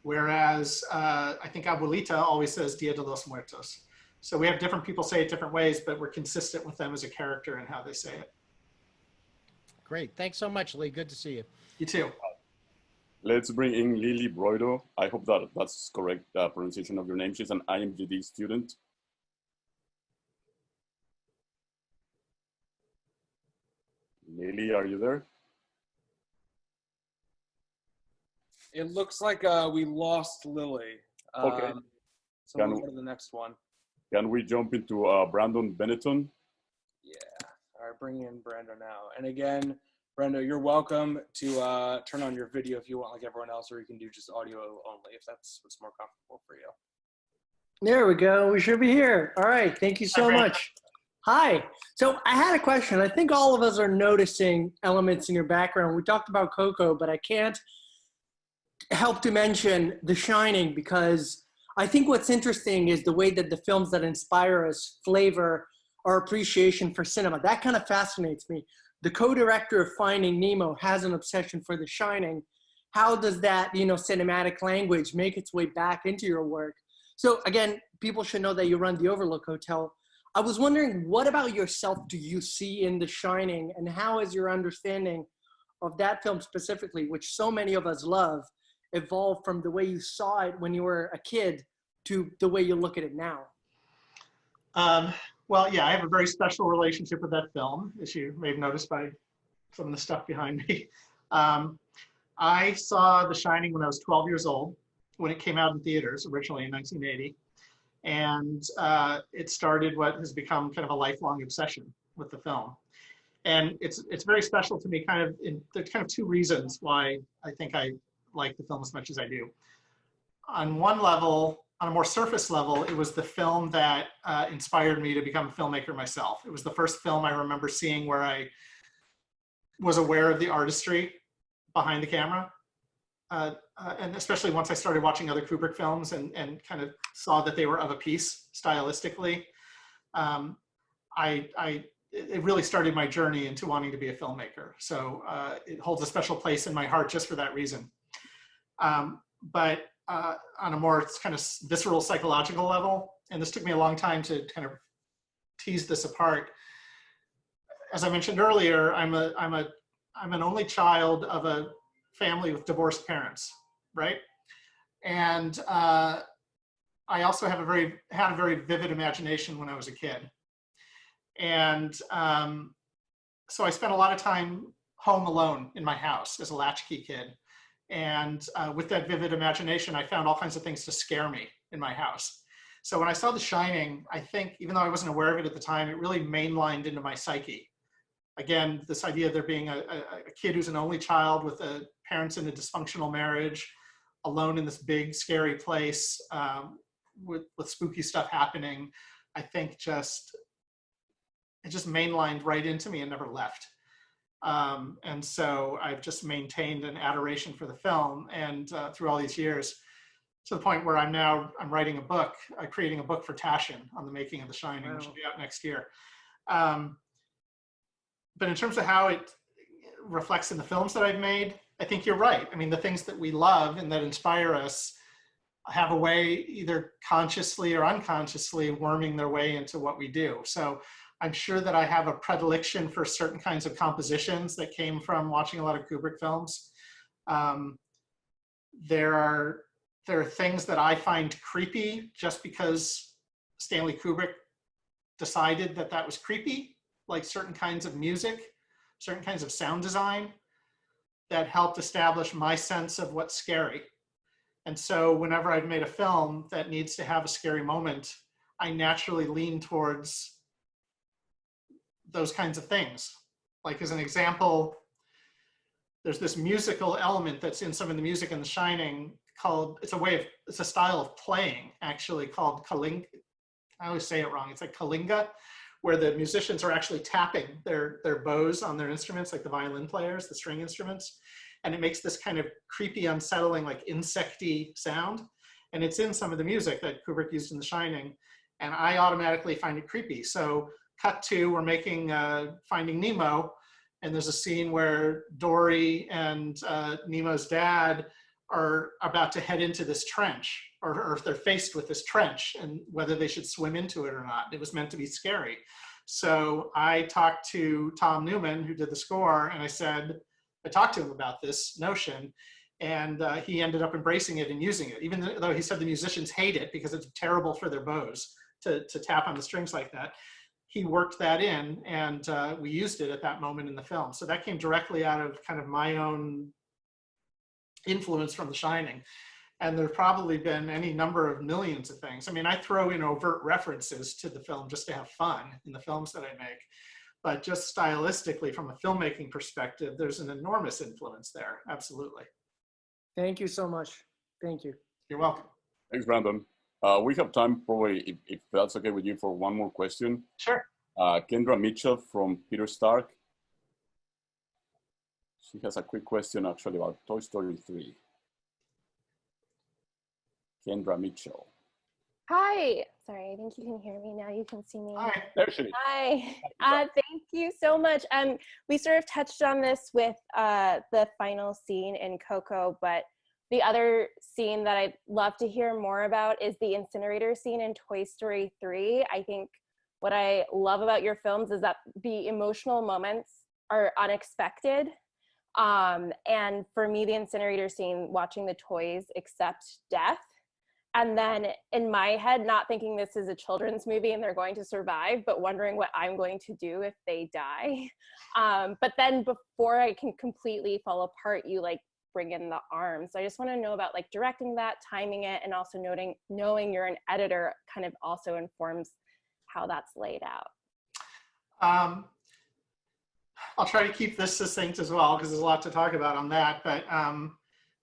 whereas I think Abuelita always says Dia de los Muertos. So we have different people say it different ways, but we're consistent with them as a character and how they say it. Great. Thanks so much, Lee. Good to see you. You too. Let's bring in Lily Broido. I hope that's correct pronunciation of your name. She's an IMGD student. Lily, are you there? It looks like we lost Lily. Okay. So we'll go to the next one. Can we jump into Brandon Benetton? Yeah. All right, bring in Brando now. And again, Brando, you're welcome to turn on your video if you want, like everyone else, or you can do just audio only if that's what's more comfortable for you. There we go. We should be here. All right. Thank you so much. Hi. So I had a question. I think all of us are noticing elements in your background. We talked about Coco, but I can't help to mention The Shining because I think what's interesting is the way that the films that inspire us flavor our appreciation for cinema. That kind of fascinates me. The co-director of Finding Nemo has an obsession for The Shining. How does that, cinematic language make its way back into your work? So again, people should know that you run the Overlook Hotel. I was wondering, what about yourself do you see in The Shining, and how has your understanding of that film specifically, which so many of us love, evolved from the way you saw it when you were a kid to the way you look at it now? Well, yeah, I have a very special relationship with that film, as you may have noticed by some of the stuff behind me. I saw The Shining when I was 12 years old, when it came out in theaters, originally in 1980. And it started what has become kind of a lifelong obsession with the film. And it's very special to me there's kind of two reasons why I think I like the film as much as I do. On one level, on a more surface level, it was the film that inspired me to become a filmmaker myself. It was the first film I remember seeing where I was aware of the artistry behind the camera. And especially once I started watching other Kubrick films and kind of saw that they were of a piece stylistically, it really started my journey into wanting to be a filmmaker. So it holds a special place in my heart just for that reason. But on a more kind of visceral psychological level, and this took me a long time to kind of tease this apart. As I mentioned earlier, I'm an only child of a family with divorced parents, right? And I also had a very vivid imagination when I was a kid. And so I spent a lot of time home alone in my house as a latchkey kid. And with that vivid imagination, I found all kinds of things to scare me in my house. So when I saw The Shining, I think, even though I wasn't aware of it at the time, it really mainlined into my psyche. Again, this idea of there being a kid who's an only child with parents in a dysfunctional marriage, alone in this big, scary place with spooky stuff happening, I think it just mainlined right into me and never left. And so I've just maintained an adoration for the film, and through all these years, to the point where I'm writing a book, creating a book for Taschen on the making of The Shining, which will be out next year. But in terms of how it reflects in the films that I've made, I think you're right. I mean, the things that we love and that inspire us have a way, either consciously or unconsciously, worming their way into what we do. So I'm sure that I have a predilection for certain kinds of compositions that came from watching a lot of Kubrick films. There are things that I find creepy just because Stanley Kubrick decided that that was creepy, like certain kinds of music, certain kinds of sound design that helped establish my sense of what's scary. And so whenever I've made a film that needs to have a scary moment, I naturally lean towards those kinds of things. Like, as an example, there's this musical element that's in some of the music in The Shining called, it's a style of playing actually called kalinga. I always say it wrong. It's like kalinga, where the musicians are actually tapping their bows on their instruments, like the violin players, the string instruments. And it makes this kind of creepy, unsettling, like insect-y sound. And it's in some of the music that Kubrick used in The Shining. And I automatically find it creepy. So cut to, we're making Finding Nemo. And there's a scene where Dory and Nemo's dad are about to head into this trench, or they're faced with this trench and whether they should swim into it or not. It was meant to be scary. So I talked to Tom Newman, who did the score, and I talked to him about this notion, and he ended up embracing it and using it, even though he said the musicians hate it because it's terrible for their bows to tap on the strings like that. He worked that in, and we used it at that moment in the film. So that came directly out of kind of my own influence from The Shining. And there's probably been any number of millions of things. I mean, I throw in overt references to the film just to have fun in the films that I make. But just stylistically, from a filmmaking perspective, there's an enormous influence there. Absolutely. Thank you so much. Thank you. You're welcome. Thanks, Brandon. We have time probably, if that's okay with you, for one more question. Sure. Kendra Mitchell from Peter Stark. She has a quick question actually about Toy Story 3. Kendra Mitchell. Hi. Sorry, I think you can hear me now. You can see me. Hi. There she is. Hi. Thank you so much. We sort of touched on this with the final scene in Coco, but the other scene that I'd love to hear more about is the incinerator scene in Toy Story 3. I think what I love about your films is that the emotional moments are unexpected. And for me, the incinerator scene, watching the toys accept death, and then in my head, not thinking this is a children's movie and they're going to survive, but wondering what I'm going to do if they die. But then before I can completely fall apart, you like bring in the arms. So I just want to know about like directing that, timing it, and also knowing you're an editor kind of also informs how that's laid out. I'll try to keep this succinct as well, because there's a lot to talk about on that. But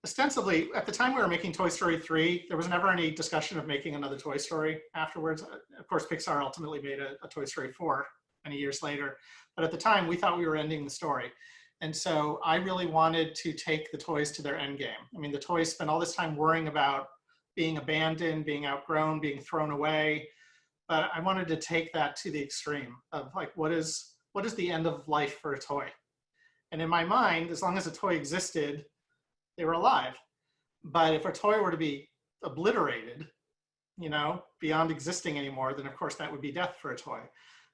ostensibly, at the time we were making Toy Story 3, there was never any discussion of making another Toy Story afterwards. Of course, Pixar ultimately made a Toy Story 4 many years later. But at the time, we thought we were ending the story. And so I really wanted to take the toys to their end game. I mean, the toys spent all this time worrying about being abandoned, being outgrown, being thrown away. But I wanted to take that to the extreme of like, what is the end of life for a toy? And in my mind, as long as a toy existed, they were alive. But if a toy were to be obliterated, beyond existing anymore, then of course that would be death for a toy.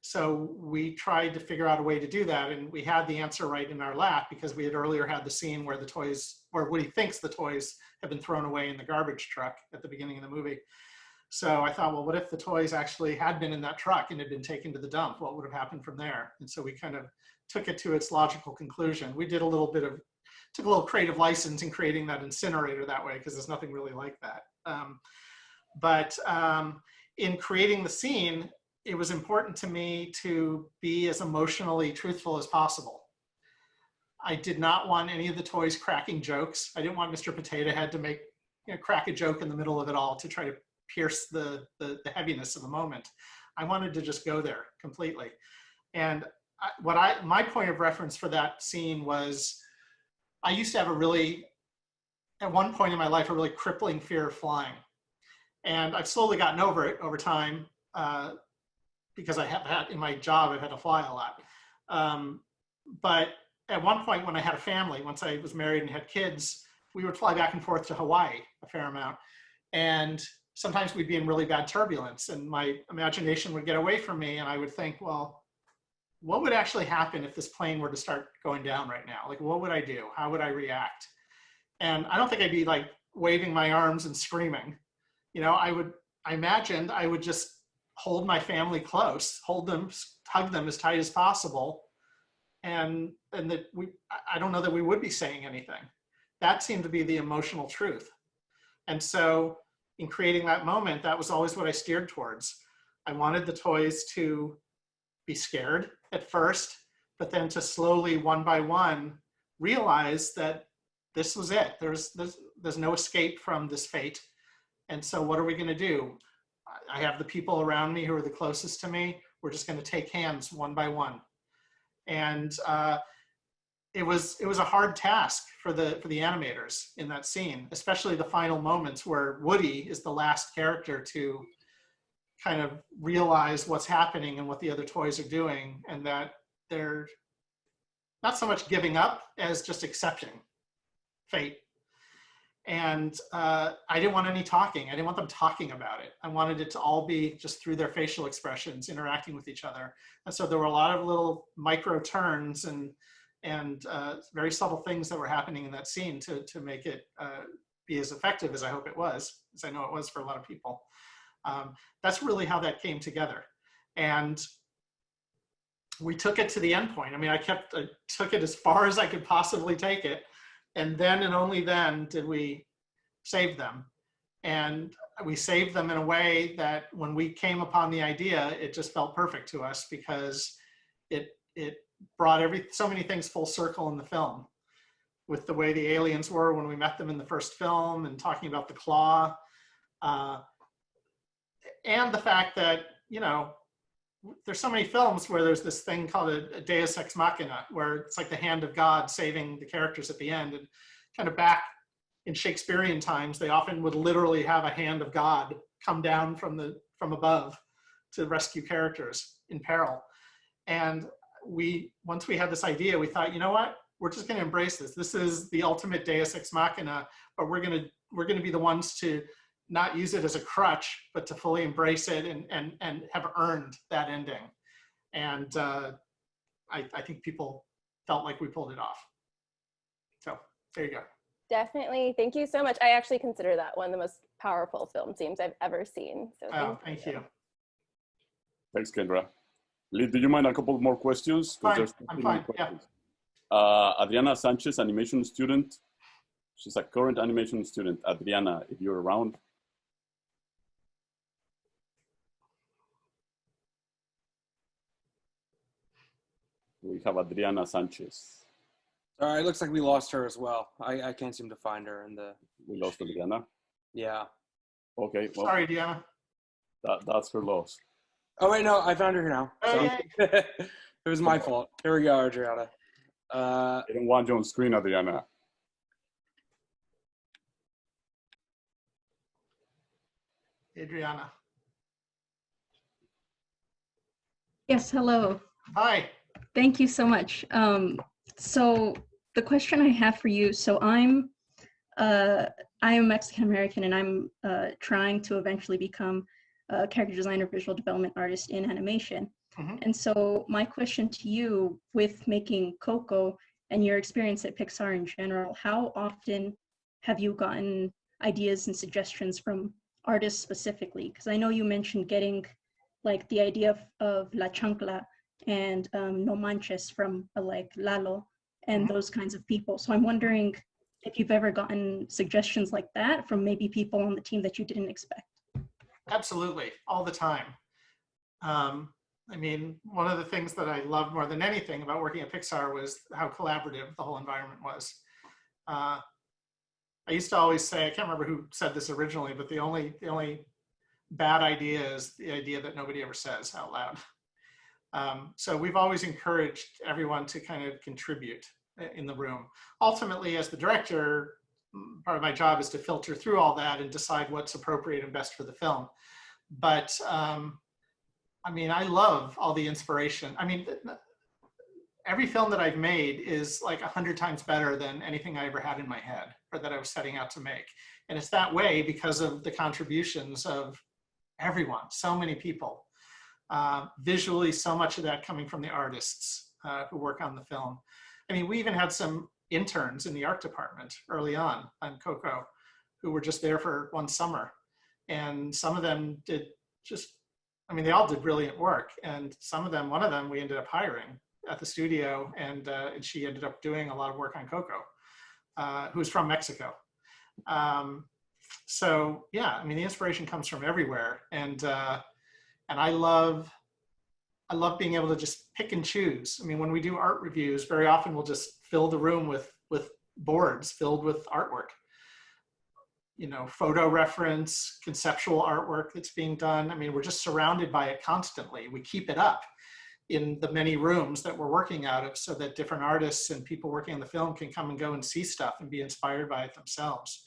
So we tried to figure out a way to do that, and we had the answer right in our lap because we had earlier had the scene where where Woody thinks the toys have been thrown away in the garbage truck at the beginning of the movie. So I thought, well, what if the toys actually had been in that truck and had been taken to the dump? What would have happened from there? And so we kind of took it to its logical conclusion. We did took a little creative license in creating that incinerator that way, because there's nothing really like that. But in creating the scene, it was important to me to be as emotionally truthful as possible. I did not want any of the toys cracking jokes. I didn't want Mr. Potato Head to crack a joke in the middle of it all to try to pierce the heaviness of the moment. I wanted to just go there completely. And my point of reference for that scene was, I used to have at one point in my life, a really crippling fear of flying. And I've slowly gotten over it over time, because in my job, I've had to fly a lot. But at one point when I had a family, once I was married and had kids, we would fly back and forth to Hawaii a fair amount. And sometimes we'd be in really bad turbulence and my imagination would get away from me, and I would think, well, what would actually happen if this plane were to start going down right now? Like, what would I do? How would I react? And I don't think I'd be like waving my arms and screaming. I imagined I would just hold my family close, hold them, hug them as tight as possible. And that I don't know that we would be saying anything. That seemed to be the emotional truth. And so in creating that moment, that was always what I steered towards. I wanted the toys to be scared at first, but then to slowly, one by one, realize that this was it. There's no escape from this fate. And so what are we going to do? I have the people around me who are the closest to me. We're just going to take hands one by one. And it was a hard task for the animators in that scene, especially the final moments where Woody is the last character to kind of realize what's happening and what the other toys are doing, and that they're not so much giving up as just accepting fate. And I didn't want any talking. I didn't want them talking about it. I wanted it to all be just through their facial expressions, interacting with each other. And so there were a lot of little micro turns and very subtle things that were happening in that scene to make it be as effective as I hope it was, as I know it was for a lot of people. That's really how that came together. And we took it to the end point. I mean, I took it as far as I could possibly take it. And then and only then did we save them. And we saved them in a way that when we came upon the idea, it just felt perfect to us, because it brought so many things full circle in the film, with the way the aliens were when we met them in the first film, and talking about the claw, and the fact that, there's so many films where there's this thing called a deus ex machina, where it's like the hand of God saving the characters at the end. And kind of back in Shakespearean times, they often would literally have a hand of God come down from above to rescue characters in peril. And once we had this idea, we thought, you know what? We're just going to embrace this. This is the ultimate deus ex machina, but we're going to be the ones to not use it as a crutch, but to fully embrace it and have earned that ending. And I think people felt like we pulled it off. So there you go. Definitely. Thank you so much. I actually consider that one of the most powerful film teams I've ever seen. So thank you. Thanks, Kendra. Lee, do you mind a couple more questions? Fine. I'm fine. Yeah. Adriana Sanchez, animation student. She's a current animation student. Adriana, if you're around. We have Adriana Sanchez. All right, it looks like we lost her as well. I can't seem to find her in the. We lost Adriana. Yeah. Okay. Well, sorry, Diana. That's her loss. Oh wait, no, I found her here now. Oh, So. It was my fault. Here we go, Adriana. I don't want you on screen, Adriana. Adriana. Yes, hello. Hi. Thank you so much. So the question I have for you, so I am Mexican American, and I'm trying to eventually become a character designer, visual development artist in animation. Mm-hmm. And so my question to you, with making Coco and your experience at Pixar in general, how often have you gotten ideas and suggestions from artists specifically? Because I know you mentioned getting like the idea of La Chancla and No Manches from like Lalo and Mm-hmm. those kinds of people. So I'm wondering if you've ever gotten suggestions like that from maybe people on the team that you didn't expect. Absolutely, all the time. I mean, one of the things that I loved more than anything about working at Pixar was how collaborative the whole environment was. I used to always say, I can't remember who said this originally, but the only bad idea is the idea that nobody ever says out loud. So we've always encouraged everyone to kind of contribute in the room. Ultimately, as the director, part of my job is to filter through all that and decide what's appropriate and best for the film. But I mean, I love all the inspiration. I mean, every film that I've made is like 100 times better than anything I ever had in my head or that I was setting out to make. And it's that way because of the contributions of everyone, so many people. Visually, so much of that coming from the artists who work on the film. I mean, we even had some interns in the art department early on Coco, who were just there for one summer. And some of them did just, I mean, they all did brilliant work. And some of them, one of them we ended up hiring at the studio, and she ended up doing a lot of work on Coco, who's from Mexico. So yeah, I mean, the inspiration comes from everywhere. And I love being able to just pick and choose. I mean, when we do art reviews, very often we'll just fill the room with boards filled with artwork. You know, photo reference, conceptual artwork that's being done. I mean, we're just surrounded by it constantly. We keep it up in the many rooms that we're working out of so that different artists and people working on the film can come and go and see stuff and be inspired by it themselves.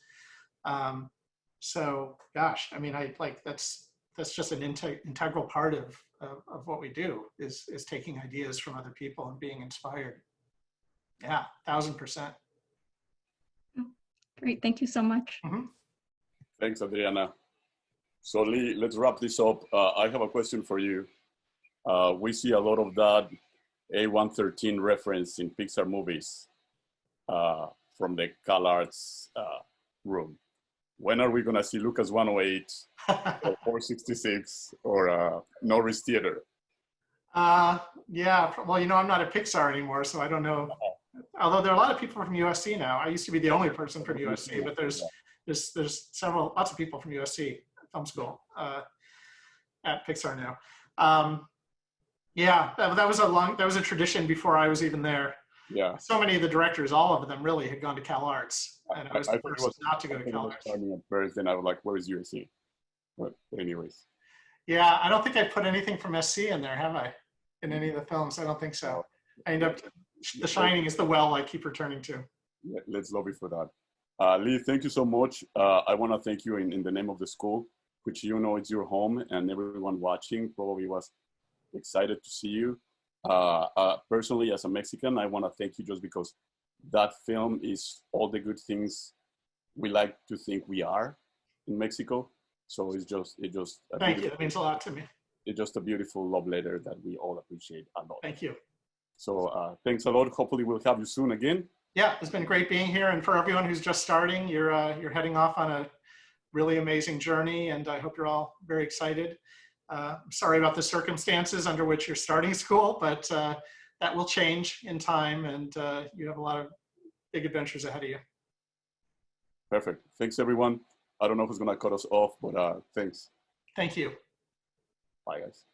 So gosh, I mean, that's just an integral part of what we do is taking ideas from other people and being inspired. Yeah, 1000%. Great, thank you so much. Mm-hmm. Thanks, Adriana. So Lee, let's wrap this up. I have a question for you. We see a lot of that A113 reference in Pixar movies from the CalArts room. When are we gonna see Lucas 108 or 466 or Norris Theater? Yeah, well, you know, I'm not at Pixar anymore, so I don't know. Although there are a lot of people from USC now. I used to be the only person from USC, but there's lots of people from USC film school at Pixar now. Yeah, that was a tradition before I was even there. Yeah. So many of the directors, all of them really had gone to CalArts, and I was the first not to go to CalArts. Starting at first, and I was like, "Where is USC?" But anyways. Yeah, I don't think I put anything from SC in there, have I? In any of the films, I don't think so. I end up. The Shining is the well I keep returning to. Yeah, let's lobby for that. Lee, thank you so much. I want to thank you in the name of the school, which you know it's your home, and everyone watching probably was excited to see you. Personally, as a Mexican, I want to thank you just because that film is all the good things we like to think we are. in Mexico. So it's just Thank you. That means a lot to me. It's just a beautiful love letter that we all appreciate a lot. Thank you. So thanks a lot. Hopefully we'll have you soon again. Yeah, it's been great being here. And for everyone who's just starting, you're heading off on a really amazing journey, and I hope you're all very excited. Sorry about the circumstances under which you're starting school, but that will change in time, and you have a lot of big adventures ahead of you. Perfect. Thanks, everyone. I don't know who's going to cut us off, but thanks. Thank you. Bye, guys.